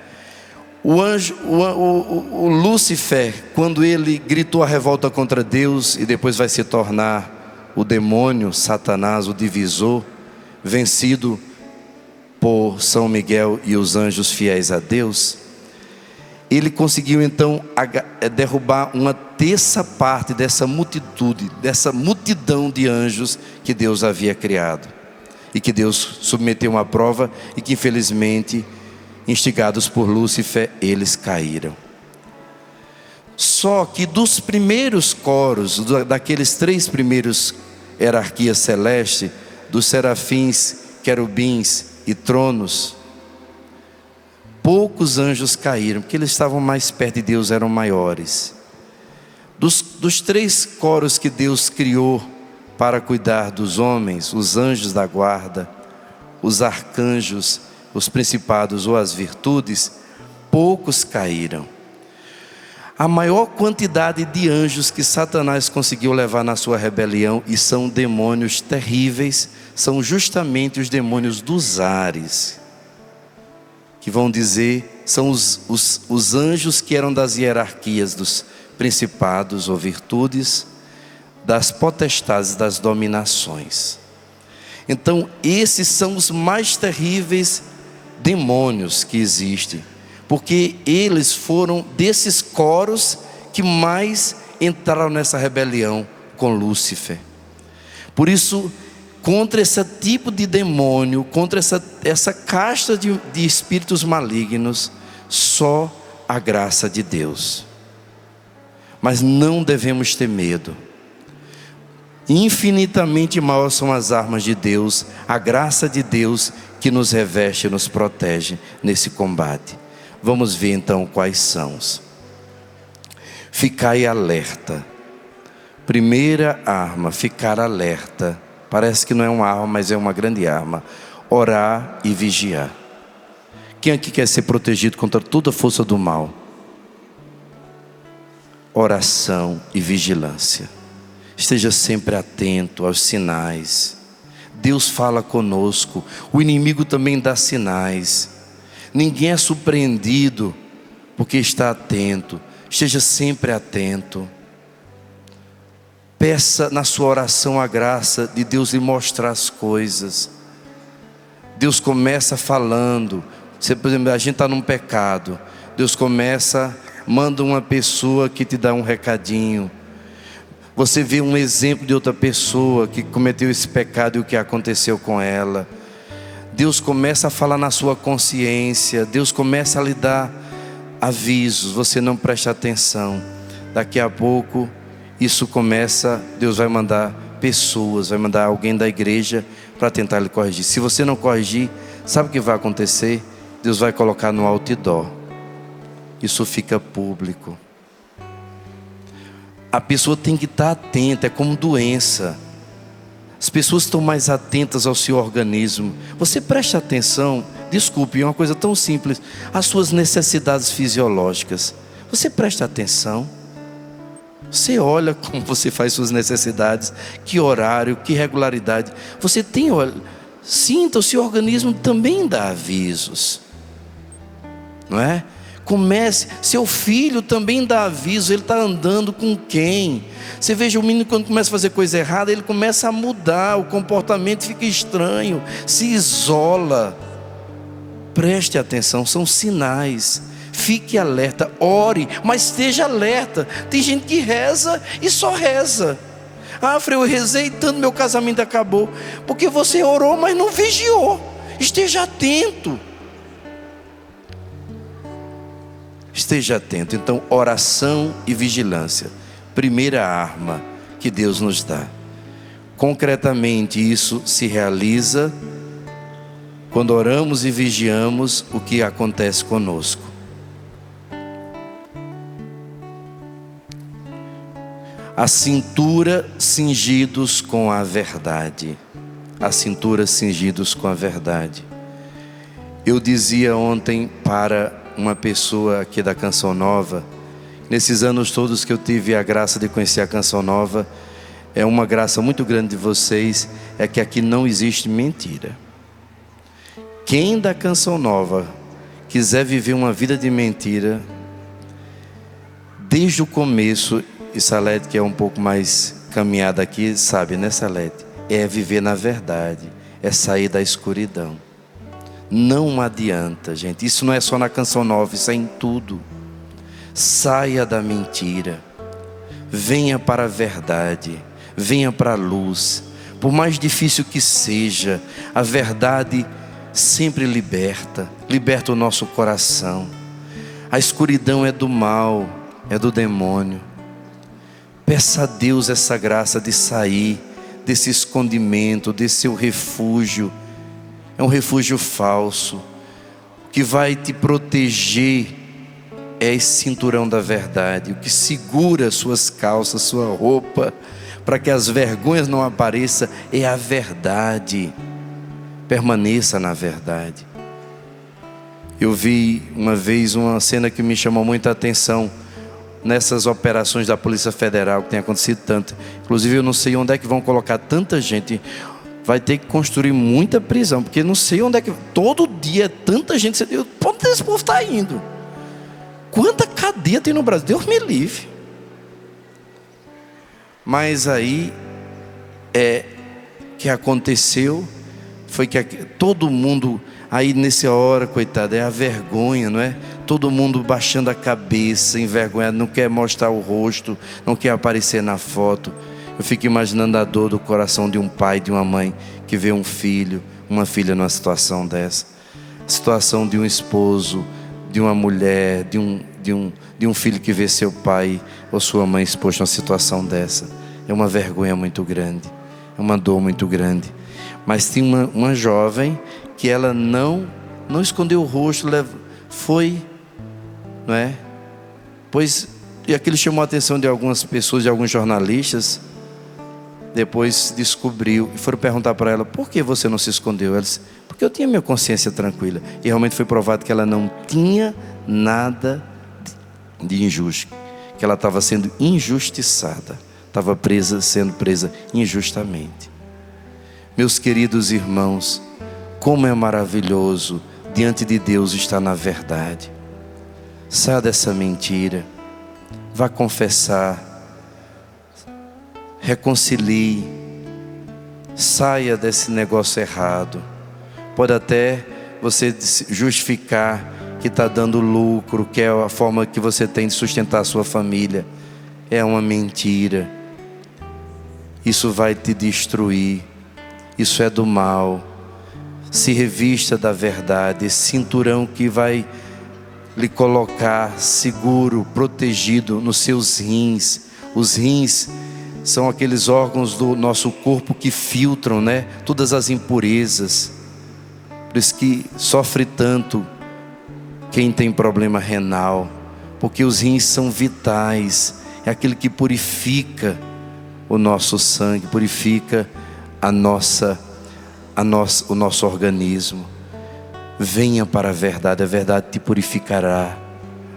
Speaker 1: O Lúcifer, quando ele gritou a revolta contra Deus e depois vai se tornar o demônio, Satanás, o divisor, vencido por São Miguel e os anjos fiéis a Deus, ele conseguiu então derrubar 1/3 parte dessa multitude, dessa multidão de anjos que Deus havia criado e que Deus submeteu a uma prova e que, infelizmente, instigados por Lúcifer, eles caíram. Só que dos primeiros coros, daqueles 3 primeiros hierarquias celestes, dos serafins, querubins e tronos, poucos anjos caíram, porque eles estavam mais perto de Deus, eram maiores. Dos 3 coros que Deus criou para cuidar dos homens, os anjos da guarda, os arcanjos, os principados ou as virtudes, poucos caíram. A maior quantidade de anjos que Satanás conseguiu levar na sua rebelião, e são demônios terríveis, são justamente os demônios dos ares, que vão dizer, são os anjos que eram das hierarquias dos principados ou virtudes, das potestades, das dominações. Então esses são os mais terríveis demônios que existem, porque eles foram desses coros que mais entraram nessa rebelião com Lúcifer. Por isso, contra esse tipo de demônio, contra essa casta de espíritos malignos, só a graça de Deus. Mas não devemos ter medo. Infinitamente maiores são as armas de Deus, a graça de Deus que nos reveste e nos protege nesse combate. Vamos ver então quais são. Ficai alerta. Primeira arma, ficar alerta. Parece que não é uma arma, mas é uma grande arma. Orar e vigiar. Quem aqui quer ser protegido contra toda a força do mal? Oração e vigilância. Esteja sempre atento aos sinais. Deus fala conosco. O inimigo também dá sinais. Ninguém é surpreendido porque está atento. Esteja sempre atento. Peça na sua oração a graça de Deus lhe mostrar as coisas. Deus começa falando. Por exemplo, a gente está num pecado. Deus manda uma pessoa que te dá um recadinho. Você vê um exemplo de outra pessoa que cometeu esse pecado e o que aconteceu com ela. Deus começa a falar na sua consciência. Deus começa a lhe dar avisos. Você não presta atenção. Daqui a pouco Deus vai mandar pessoas, vai mandar alguém da igreja para tentar lhe corrigir. Se você não corrigir, sabe o que vai acontecer? Deus vai colocar no outdoor. Isso fica público. A pessoa tem que estar atenta, é como doença. As pessoas estão mais atentas ao seu organismo. Você presta atenção, desculpe, é uma coisa tão simples, às suas necessidades fisiológicas. Você presta atenção? Você olha como você faz suas necessidades, que horário, que regularidade. Você tem, olha, sinta, o seu organismo também dá avisos, não é? Comece, seu filho também dá aviso, ele está andando com quem? Você veja o menino quando começa a fazer coisa errada, ele começa a mudar, o comportamento fica estranho, se isola. Preste atenção, são sinais. Fique alerta, ore, mas esteja alerta. Tem gente que reza e só reza. Frei, eu rezei tanto, meu casamento acabou. Porque você orou, mas não vigiou. Esteja atento. Esteja atento. Então, oração e vigilância. Primeira arma que Deus nos dá. Concretamente, isso se realiza quando oramos e vigiamos o que acontece conosco. A cintura cingidos com a verdade. A cintura cingidos com a verdade. Eu dizia ontem para uma pessoa aqui da Canção Nova, nesses anos todos que eu tive a graça de conhecer a Canção Nova, é uma graça muito grande de vocês, é que aqui não existe mentira. Quem da Canção Nova quiser viver uma vida de mentira, desde o começo, e Salete, que é um pouco mais caminhada aqui, sabe, né, Salete? É viver na verdade, é sair da escuridão. Não adianta, gente. Isso não é só na Canção Nova, isso é em tudo. Saia da mentira. Venha para a verdade. Venha para a luz. Por mais difícil que seja, a verdade sempre liberta. Liberta o nosso coração. A escuridão é do mal, é do demônio. Peça a Deus essa graça de sair desse escondimento, desse seu refúgio. É um refúgio falso. O que vai te proteger é esse cinturão da verdade. O que segura suas calças, sua roupa, para que as vergonhas não apareçam, é a verdade. Permaneça na verdade. Eu vi uma vez uma cena que me chamou muita atenção. Nessas operações da Polícia Federal, que tem acontecido tanto. Inclusive eu não sei onde é que vão colocar tanta gente. Vai ter que construir muita prisão, porque não sei onde é que... Todo dia tanta gente... Onde esse povo está indo? Quanta cadeia tem no Brasil? Deus me livre. Mas aí que aconteceu foi que todo mundo... Aí nessa hora, coitado, é a vergonha, não é? Todo mundo baixando a cabeça, envergonhado, não quer mostrar o rosto, não quer aparecer na foto. Eu fico imaginando a dor do coração de um pai, de uma mãe que vê um filho, uma filha numa situação dessa. A situação de um esposo, de uma mulher, de um filho que vê seu pai ou sua mãe exposto a uma situação dessa. É uma vergonha muito grande, é uma dor muito grande. Mas tinha uma jovem que ela não escondeu o rosto, foi, não é? Pois, e aquilo chamou a atenção de algumas pessoas, de alguns jornalistas. Depois descobriu e foram perguntar para ela: por que você não se escondeu? Ela disse: porque eu tinha minha consciência tranquila. E realmente foi provado que ela não tinha nada de injusto, que ela estava sendo injustiçada, estava sendo presa injustamente. Meus queridos irmãos, como é maravilhoso diante de Deus estar na verdade. Saia dessa mentira, vá confessar. reconcilie, saia desse negócio errado. Pode até você justificar que está dando lucro, que é a forma que você tem de sustentar a sua família. É uma mentira. Isso vai te destruir. Isso é do mal. Se revista da verdade, esse cinturão que vai lhe colocar seguro, protegido nos seus rins. Os rins são aqueles órgãos do nosso corpo que filtram, né, todas as impurezas. Por isso que sofre tanto quem tem problema renal, porque os rins são vitais. É aquele que purifica o nosso sangue, purifica o nosso organismo. Venha para a verdade te purificará.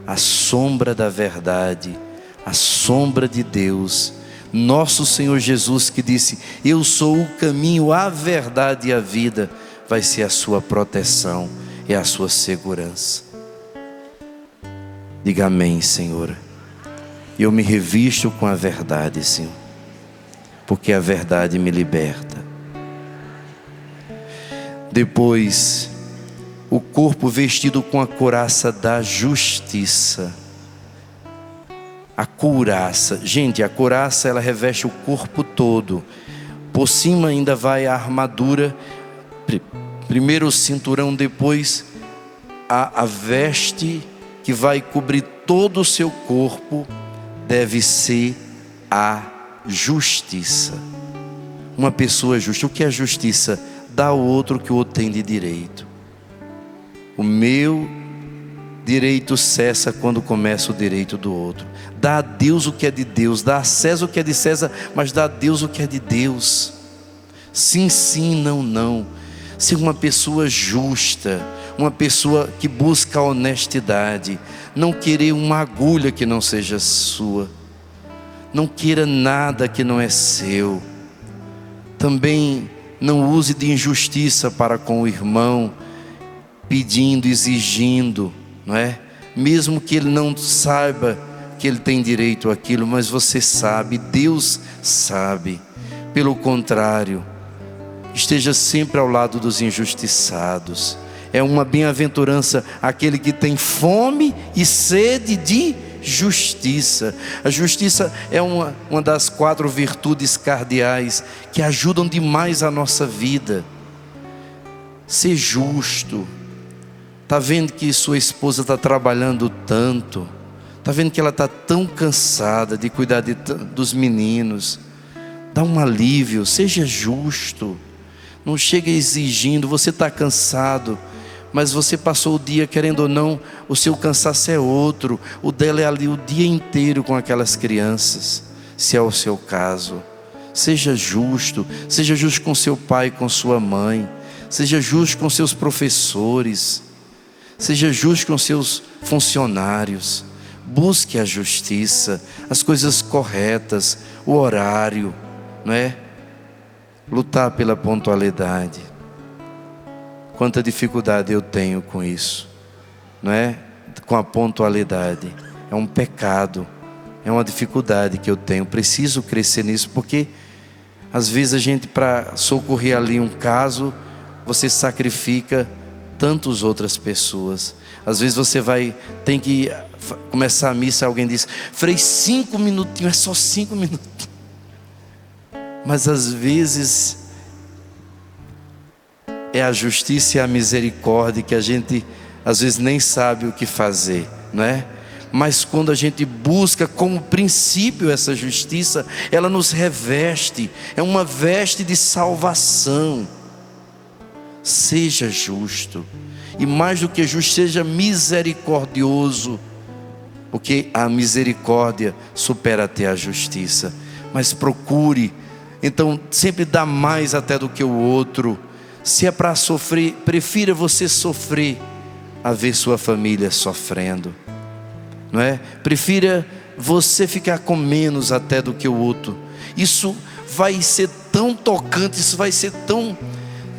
Speaker 1: A sombra da verdade, a sombra de Deus, nosso Senhor Jesus, que disse: eu sou o caminho, a verdade e a vida, vai ser a sua proteção e a sua segurança. Diga amém, Senhor. Eu me revisto com a verdade, Senhor, porque a verdade me liberta. Depois, o corpo vestido com a couraça da justiça. A couraça, gente, a couraça ela reveste o corpo todo. Por cima ainda vai a armadura. Primeiro o cinturão, depois a veste que vai cobrir todo o seu corpo. Deve ser a justiça. Uma pessoa justa. O que é justiça? Dá ao outro o que o outro tem de direito. O meu direito cessa quando começa o direito do outro. Dá a Deus o que é de Deus, dá a César o que é de César, mas dá a Deus o que é de Deus. Sim, sim, não, não. Ser uma pessoa justa, uma pessoa que busca a honestidade, não querer uma agulha que não seja sua, não queira nada que não é seu. Também não use de injustiça para com o irmão, pedindo, exigindo, não é? Mesmo que ele não saiba que ele tem direito àquilo, mas você sabe, Deus sabe. Pelo contrário, esteja sempre ao lado dos injustiçados. É uma bem-aventurança aquele que tem fome e sede de justiça. A justiça é uma das 4 virtudes cardeais que ajudam demais a nossa vida. Ser justo. Está vendo que sua esposa está trabalhando tanto? Está vendo que ela está tão cansada de cuidar dos meninos? Dá um alívio, seja justo. Não chega exigindo, você está cansado, mas você passou o dia, querendo ou não, o seu cansaço é outro. O dela é ali o dia inteiro com aquelas crianças, se é o seu caso. Seja justo com seu pai, com sua mãe. Seja justo com seus professores. Seja justo com seus funcionários. Busque a justiça, as coisas corretas, o horário, não é? Lutar pela pontualidade. Quanta dificuldade eu tenho com isso, não é? Com a pontualidade. É um pecado, é uma dificuldade que eu tenho. Preciso crescer nisso, porque às vezes a gente, para socorrer ali um caso, você sacrifica tantas outras pessoas. Às vezes você tem que começar a missa, alguém diz: Frei, 5 minutinhos, é só 5 minutos. Mas às vezes é a justiça e a misericórdia que a gente às vezes nem sabe o que fazer, não é? Mas quando a gente busca como princípio essa justiça, ela nos reveste, é uma veste de salvação. Seja justo, e mais do que justo, seja misericordioso, porque a misericórdia supera até a justiça. Mas procure, então, sempre dar mais até do que o outro. Se é para sofrer, prefira você sofrer a ver sua família sofrendo, não é? Prefira você ficar com menos até do que o outro. Isso vai ser tão tocante, isso vai ser tão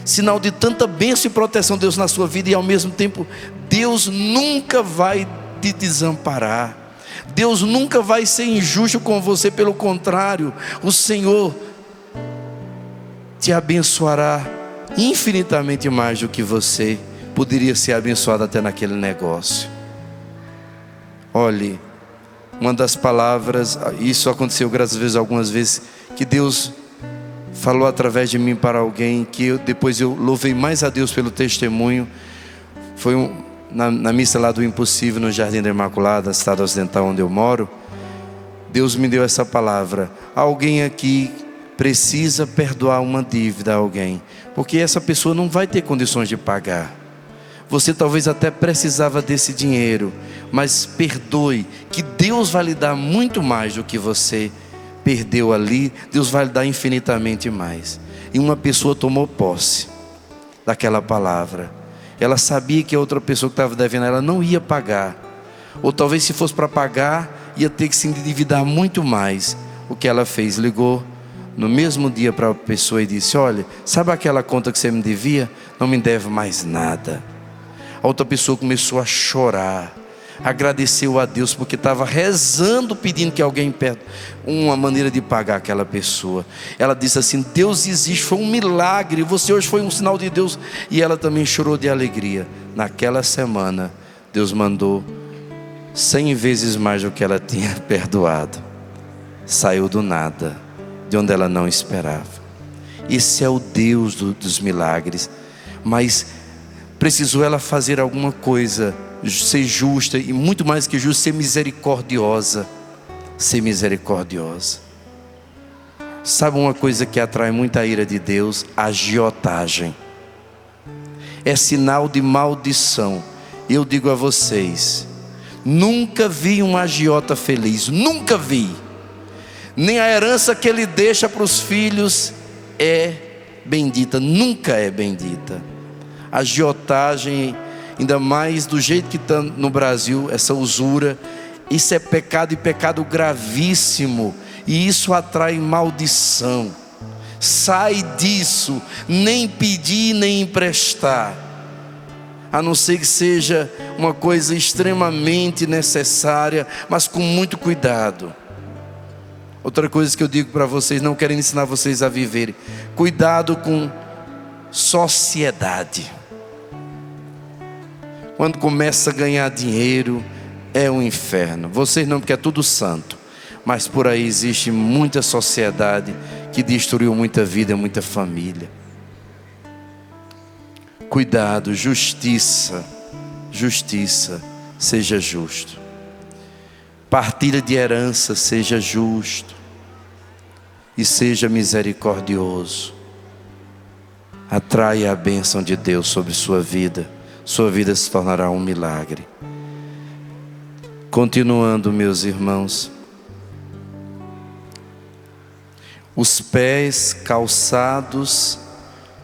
Speaker 1: sinal de tanta bênção e proteção de Deus na sua vida, e ao mesmo tempo Deus nunca vai te desamparar. Deus nunca vai ser injusto com você, pelo contrário, o Senhor te abençoará infinitamente mais do que você poderia ser abençoado até naquele negócio. Olhe, uma das palavras, isso aconteceu graças a Deus algumas vezes, que Deus falou através de mim para alguém, que depois eu louvei mais a Deus pelo testemunho. Foi na missa lá do Impossível, no Jardim da Imaculada, Estado Ocidental, onde eu moro. Deus me deu essa palavra: alguém aqui precisa perdoar uma dívida a alguém, porque essa pessoa não vai ter condições de pagar. Você talvez até precisava desse dinheiro, mas perdoe, que Deus vai lhe dar muito mais do que você perdeu ali. Deus vai lhe dar infinitamente mais. E uma pessoa tomou posse daquela palavra. Ela sabia que a outra pessoa que estava devendo, ela não ia pagar, ou talvez se fosse para pagar, ia ter que se endividar muito mais. O que ela fez? Ligou no mesmo dia para a pessoa e disse: olha, sabe aquela conta que você me devia? Não me deve mais nada. A outra pessoa começou a chorar, agradeceu a Deus, porque estava rezando, pedindo que alguém uma maneira de pagar aquela pessoa. Ela disse assim: Deus existe, foi um milagre, você hoje foi um sinal de Deus. E ela também chorou de alegria. Naquela semana, Deus mandou 100 vezes mais do que ela tinha perdoado. Saiu do nada, de onde ela não esperava. Esse é o Deus dos milagres. Mas precisou ela fazer alguma coisa, ser justa, e muito mais que justa, ser misericordiosa. Ser misericordiosa. Sabe uma coisa que atrai muita ira de Deus? A agiotagem. É sinal de maldição. Eu digo a vocês, nunca vi um agiota feliz, nunca vi. Nem a herança que ele deixa para os filhos é bendita, nunca é bendita. A agiotagem, ainda mais do jeito que está no Brasil, essa usura, isso é pecado, e pecado gravíssimo, e isso atrai maldição. Sai disso, nem pedir nem emprestar, a não ser que seja uma coisa extremamente necessária, mas com muito cuidado. Outra coisa que eu digo para vocês, não quero ensinar vocês a viverem: cuidado com sociedade. Quando começa a ganhar dinheiro, é um inferno. Vocês não, porque é tudo santo, mas por aí existe muita sociedade que destruiu muita vida, muita família. Cuidado, justiça, justiça, seja justo. Partilha de herança, seja justo e seja misericordioso. Atraia a bênção de Deus sobre sua vida se tornará um milagre. Continuando, meus irmãos, os pés calçados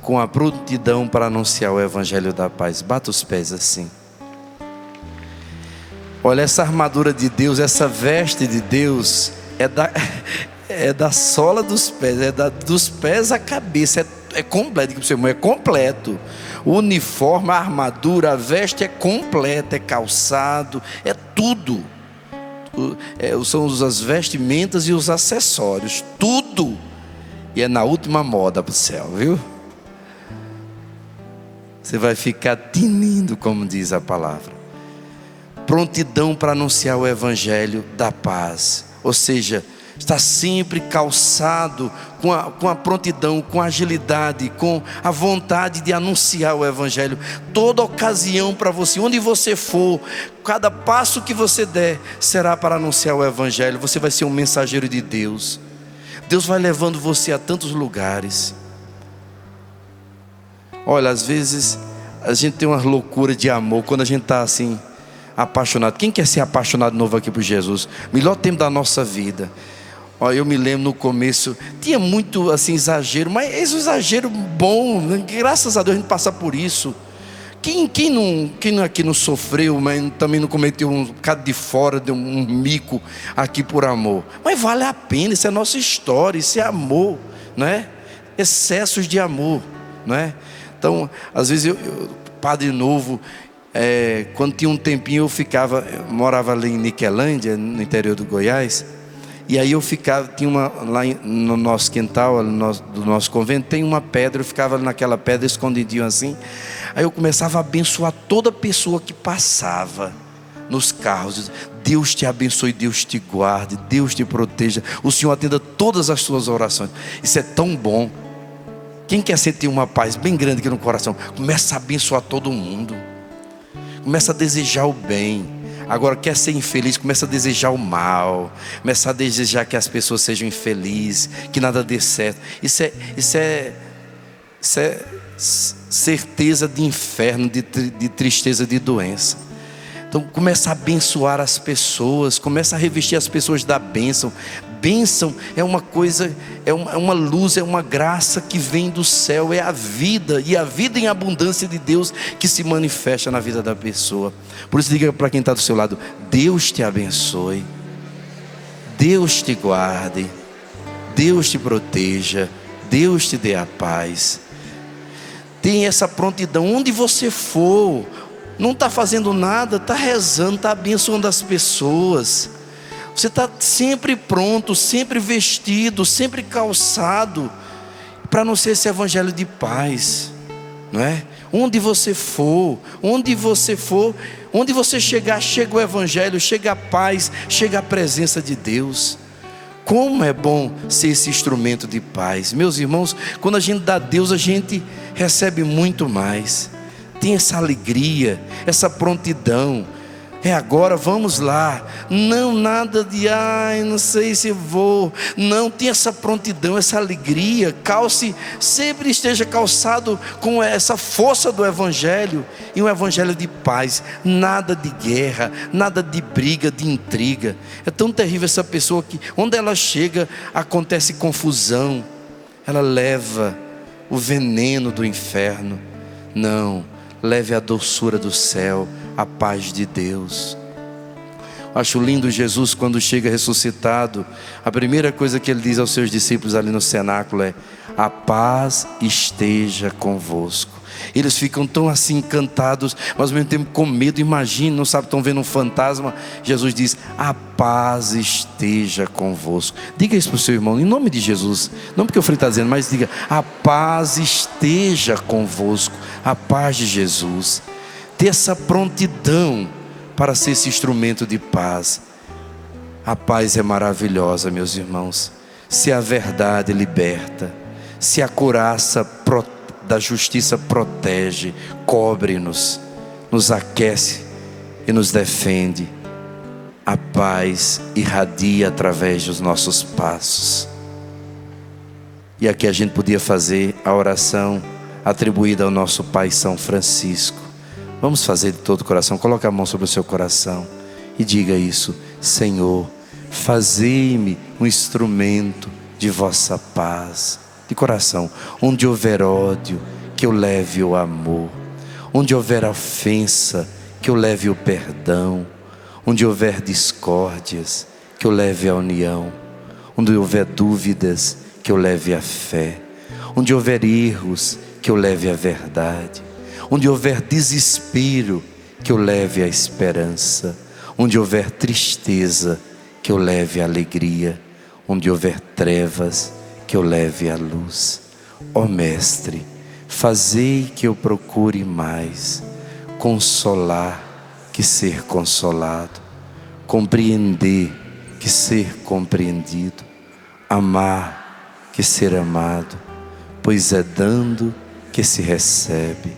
Speaker 1: com a prontidão para anunciar o Evangelho da paz. Bata os pés assim. Olha, essa armadura de Deus, essa veste de Deus é da sola dos pés, dos pés à cabeça, é completo, é completo. O uniforme, a armadura, a veste é completa, é calçado, é tudo. São as vestimentas e os acessórios, tudo. E é na última moda para o céu, viu? Você vai ficar tinindo, como diz a palavra. Prontidão para anunciar o Evangelho da paz. Ou seja, está sempre calçado com a prontidão, com a agilidade, com a vontade de anunciar o Evangelho. Toda ocasião para você, onde você for, cada passo que você der, será para anunciar o Evangelho. Você vai ser um mensageiro de Deus. Deus vai levando você a tantos lugares. Olha, às vezes a gente tem uma loucura de amor, quando a gente está assim, apaixonado. Quem quer ser apaixonado de novo aqui por Jesus? Melhor tempo da nossa vida. Olha, eu me lembro no começo, tinha muito assim exagero, mas esse exagero bom, né? Graças a Deus a gente passa por isso. Quem aqui não sofreu, mas também não cometeu um bocado de fora, de um mico aqui por amor? Mas vale a pena, isso é nossa história, isso é amor, não é? Excessos de amor, não é? Então, às vezes padre novo, quando tinha um tempinho eu morava ali em Niquelândia, no interior do Goiás. E aí eu ficava, lá no nosso quintal, do nosso convento, tem uma pedra, eu ficava naquela pedra escondidinho assim. Aí eu começava a abençoar toda pessoa que passava nos carros. Deus te abençoe, Deus te guarde, Deus te proteja, o Senhor atenda todas as suas orações. Isso é tão bom. Quem quer sentir uma paz bem grande aqui no coração, começa a abençoar todo mundo, começa a desejar o bem. Agora quer ser infeliz, começa a desejar o mal, começa a desejar que as pessoas sejam infelizes, que nada dê certo. Isso é certeza de inferno, de tristeza, de doença. Então começa a abençoar as pessoas, começa a revestir as pessoas da bênção. Bênção é uma coisa, é uma luz, é uma graça que vem do céu, é a vida, e a vida em abundância de Deus que se manifesta na vida da pessoa. Por isso diga para quem está do seu lado: Deus te abençoe, Deus te guarde, Deus te proteja, Deus te dê a paz. Tenha essa prontidão, onde você for, não está fazendo nada, está rezando, está abençoando as pessoas. Você está sempre pronto, sempre vestido, sempre calçado, para não ser esse evangelho de paz, não é? Onde você chegar, chega o evangelho, chega a paz, chega a presença de Deus. Como é bom ser esse instrumento de paz. Meus irmãos, quando a gente dá a Deus, a gente recebe muito mais. Tem essa alegria, essa prontidão. É agora, vamos lá. Não nada de não sei se vou. Não, tem essa prontidão, essa alegria. Sempre esteja calçado com essa força do evangelho, e um evangelho de paz. Nada de guerra, nada de briga, de intriga. É tão terrível essa pessoa que onde ela chega acontece confusão. Ela leva o veneno do inferno. Não, leve a doçura do céu, a paz de Deus. Acho lindo Jesus quando chega ressuscitado. A primeira coisa que ele diz aos seus discípulos ali no cenáculo é: a paz esteja convosco. Eles ficam tão assim encantados, mas ao mesmo tempo com medo. Imagina, não sabe, estão vendo um fantasma. Jesus diz: a paz esteja convosco. Diga isso para o seu irmão, em nome de Jesus. Não porque o Frei está dizendo, mas diga: a paz esteja convosco. A paz de Jesus. Ter essa prontidão para ser esse instrumento de paz. A paz é maravilhosa, meus irmãos. Se a verdade liberta, se a couraça da justiça protege, cobre-nos, nos aquece e nos defende, a paz irradia através dos nossos passos. E aqui a gente podia fazer a oração atribuída ao nosso Pai São Francisco. Vamos fazer de todo o coração. Coloque a mão sobre o seu coração e diga isso: Senhor, fazei-me um instrumento de vossa paz. De coração. Onde houver ódio, que eu leve o amor. Onde houver ofensa, que eu leve o perdão. Onde houver discórdias, que eu leve a união. Onde houver dúvidas, que eu leve a fé. Onde houver erros, que eu leve a verdade. Onde houver desespero, que eu leve a esperança. Onde houver tristeza, que eu leve a alegria. Onde houver trevas, que eu leve a luz. Ó Mestre, fazei que eu procure mais consolar que ser consolado, compreender que ser compreendido, amar que ser amado, pois é dando que se recebe,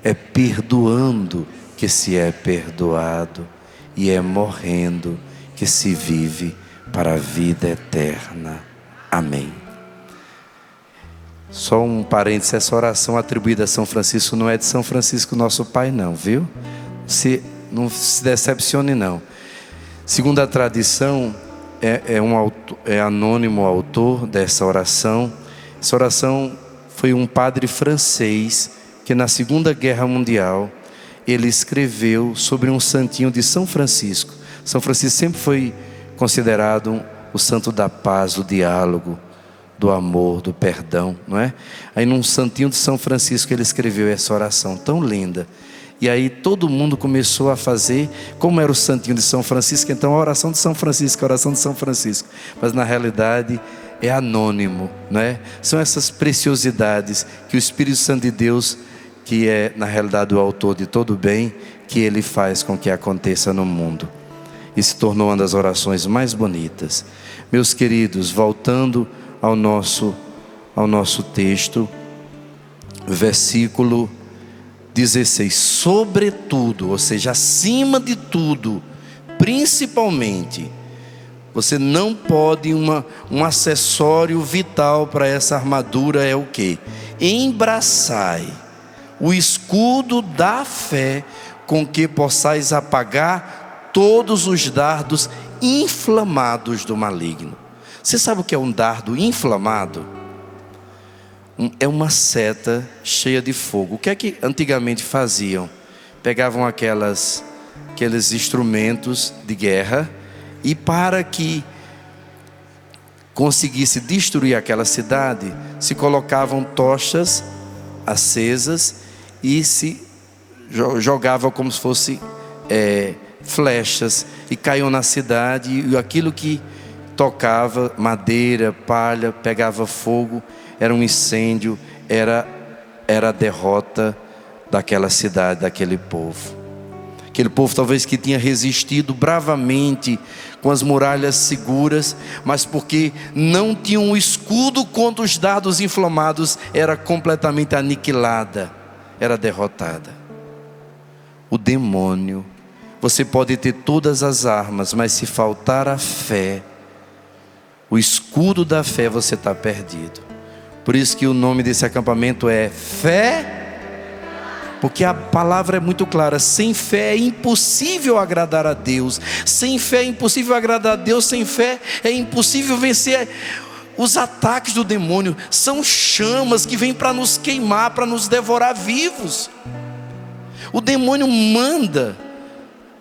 Speaker 1: é perdoando que se é perdoado, e é morrendo que se vive para a vida eterna. Amém. Só um parênteses: essa oração atribuída a São Francisco não é de São Francisco nosso Pai não, viu? Não se decepcione não. Segundo a tradição, é anônimo o autor dessa oração. Essa oração foi um padre francês que na Segunda Guerra Mundial ele escreveu sobre um santinho de São Francisco. São Francisco sempre foi considerado o santo da paz, do diálogo, do amor, do perdão, não é? Aí num santinho de São Francisco ele escreveu essa oração tão linda. E aí todo mundo começou a fazer, como era o santinho de São Francisco, então a oração de São Francisco, a oração de São Francisco. Mas na realidade é anônimo, não é? São essas preciosidades que o Espírito Santo de Deus, que é na realidade o autor de todo o bem, que Ele faz com que aconteça no mundo. E se tornou uma das orações mais bonitas. Meus queridos, voltando ao nosso texto, versículo 16: sobretudo, ou seja, acima de tudo, principalmente, você não pode, um acessório vital para essa armadura é o quê? Embraçai o escudo da fé, com que possais apagar todos os dardos inflamados do maligno. Você sabe o que é um dardo inflamado? É uma seta cheia de fogo. O que é que antigamente faziam? Pegavam aqueles instrumentos de guerra, e para que conseguisse destruir aquela cidade, se colocavam tochas acesas e se jogavam como se fosse flechas, e caíam na cidade, e aquilo que tocava, madeira, palha, pegava fogo, era um incêndio, era a derrota daquela cidade, daquele povo. Aquele povo talvez que tinha resistido bravamente com as muralhas seguras, mas porque não tinha um escudo contra os dardos inflamados, era completamente aniquilada, era derrotada. O demônio, você pode ter todas as armas, mas se faltar a fé, o escudo da fé, você está perdido. Por isso que o nome desse acampamento é fé, porque a palavra é muito clara: sem fé é impossível agradar a Deus. Sem fé é impossível agradar a Deus. Sem fé é impossível vencer os ataques do demônio. São chamas que vêm para nos queimar, para nos devorar vivos. O demônio manda,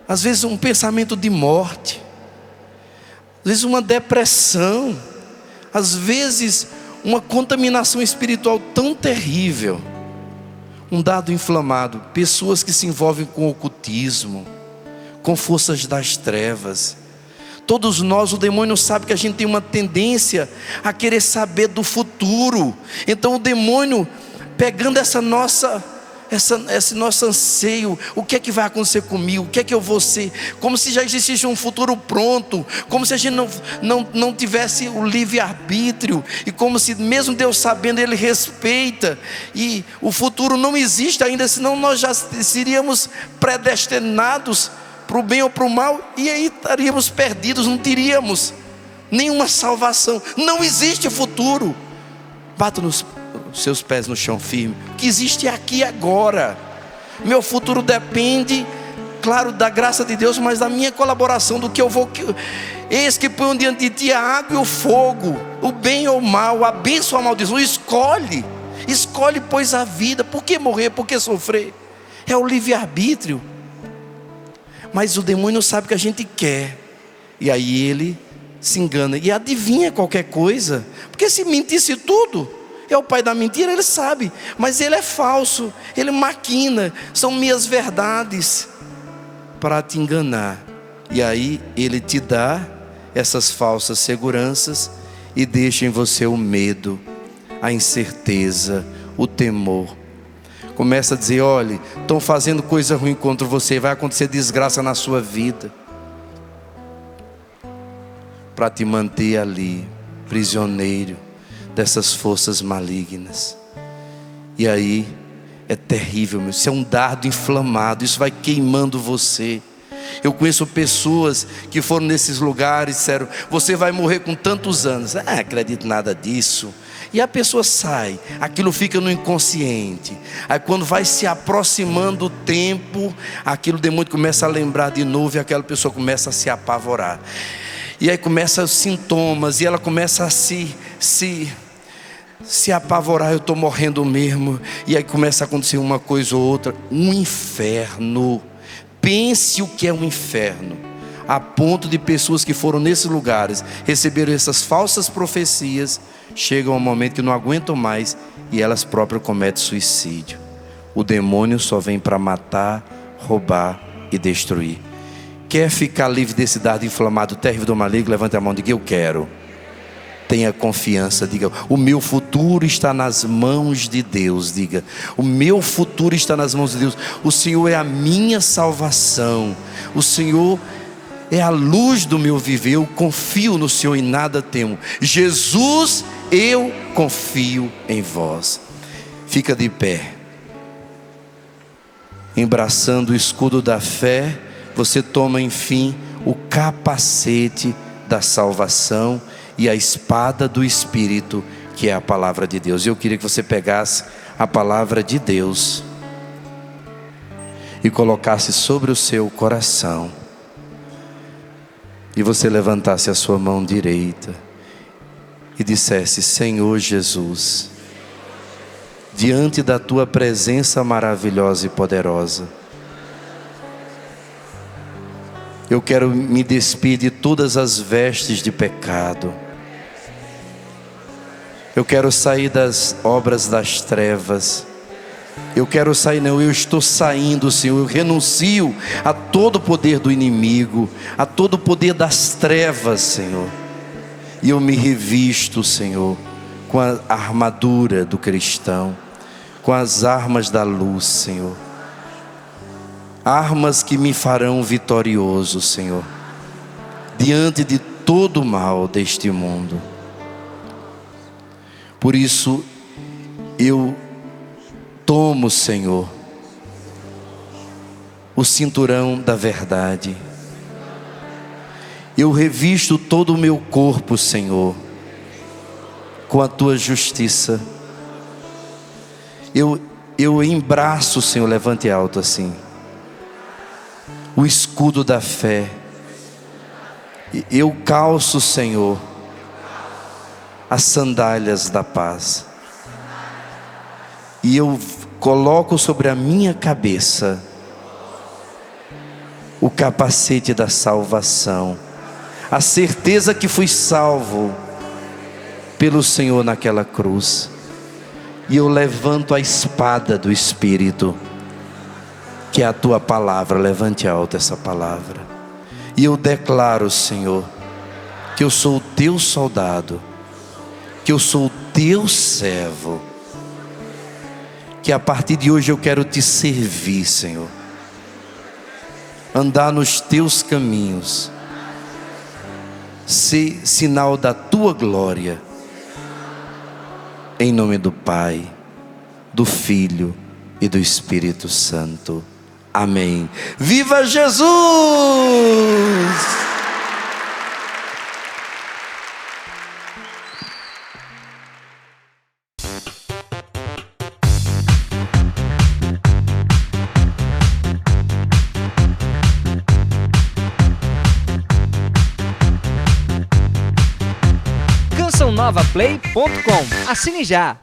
Speaker 1: às vezes, um pensamento de morte, às vezes uma depressão, às vezes uma contaminação espiritual tão terrível. Um dardo inflamado, pessoas que se envolvem com ocultismo, com forças das trevas. Todos nós, o demônio sabe que a gente tem uma tendência a querer saber do futuro. Então o demônio, pegando esse nosso anseio, o que é que vai acontecer comigo, o que é que eu vou ser, como se já existisse um futuro pronto, como se a gente não tivesse o livre-arbítrio, e como se mesmo Deus sabendo, Ele respeita, e o futuro não existe ainda, senão nós já seríamos predestinados para o bem ou para o mal, e aí estaríamos perdidos, não teríamos nenhuma salvação. Não existe futuro. Bata nos seus pés no chão firme. O que existe é aqui e agora. Meu futuro depende, claro, da graça de Deus, mas da minha colaboração, do que eu vou. Eis que põe diante de ti a água e o fogo, o bem ou o mal, a bênção ou a maldição. Escolhe, pois, a vida. Por que morrer? Por que sofrer? É o livre-arbítrio. Mas o demônio sabe que a gente quer, e aí ele se engana e adivinha qualquer coisa, porque se mentisse tudo, é o pai da mentira, ele sabe, mas ele é falso, ele maquina, são minhas verdades para te enganar. E aí ele te dá essas falsas seguranças e deixa em você o medo, a incerteza, o temor. Começa a dizer: olha, estão fazendo coisa ruim contra você, vai acontecer desgraça na sua vida, para te manter ali, prisioneiro dessas forças malignas. E aí é terrível, meu. Isso é um dardo inflamado, isso vai queimando você. Eu conheço pessoas que foram nesses lugares e disseram: você vai morrer com tantos anos. Acredito nada disso. E a pessoa sai, aquilo fica no inconsciente. Aí quando vai se aproximando o tempo, aquilo o demônio começa a lembrar de novo, e aquela pessoa começa a se apavorar. E aí começam os sintomas, e ela começa a se apavorar: eu estou morrendo mesmo. E aí começa a acontecer uma coisa ou outra. Um inferno. Pense o que é um inferno, a ponto de pessoas que foram nesses lugares, receberam essas falsas profecias, chegam a um momento que não aguentam mais, e elas próprias cometem suicídio. O demônio só vem para matar, roubar e destruir. Quer ficar livre desse dardo inflamado, terrível do maligno? Levante a mão e diga: eu quero. Tenha confiança, diga: o meu futuro está nas mãos de Deus. Diga: o meu futuro está nas mãos de Deus. O Senhor é a minha salvação. O Senhor é a luz do meu viver. Eu confio no Senhor e nada temo. Jesus, eu confio em vós. Fica de pé, embraçando o escudo da fé. Você toma, enfim, o capacete da salvação e a espada do Espírito, que é a palavra de Deus. Eu queria que você pegasse a palavra de Deus e colocasse sobre o seu coração, e você levantasse a sua mão direita e dissesse: Senhor Jesus, diante da tua presença maravilhosa e poderosa, eu quero me despir de todas as vestes de pecado. Eu quero sair das obras das trevas. Eu quero sair, não, eu estou saindo, Senhor. Eu renuncio a todo o poder do inimigo, a todo o poder das trevas, Senhor. E eu me revisto, Senhor, com a armadura do cristão, com as armas da luz, Senhor. Armas que me farão vitorioso, Senhor, diante de todo o mal deste mundo. Por isso, eu tomo, Senhor, o cinturão da verdade. Eu revisto todo o meu corpo, Senhor, com a tua justiça. Eu embraço, Senhor, levante alto assim, o escudo da fé. Eu calço, Senhor, as sandálias da paz. E eu coloco sobre a minha cabeça o capacete da salvação. A certeza que fui salvo pelo Senhor naquela cruz. E eu levanto a espada do Espírito, que é a tua palavra. Levante alto essa palavra. E eu declaro, Senhor, que eu sou o teu soldado, que eu sou o teu servo, que a partir de hoje eu quero te servir, Senhor, andar nos teus caminhos, ser sinal da tua glória, em nome do Pai, do Filho e do Espírito Santo. Amém. Viva Jesus!
Speaker 2: cançãonovaplay.com. Assine já!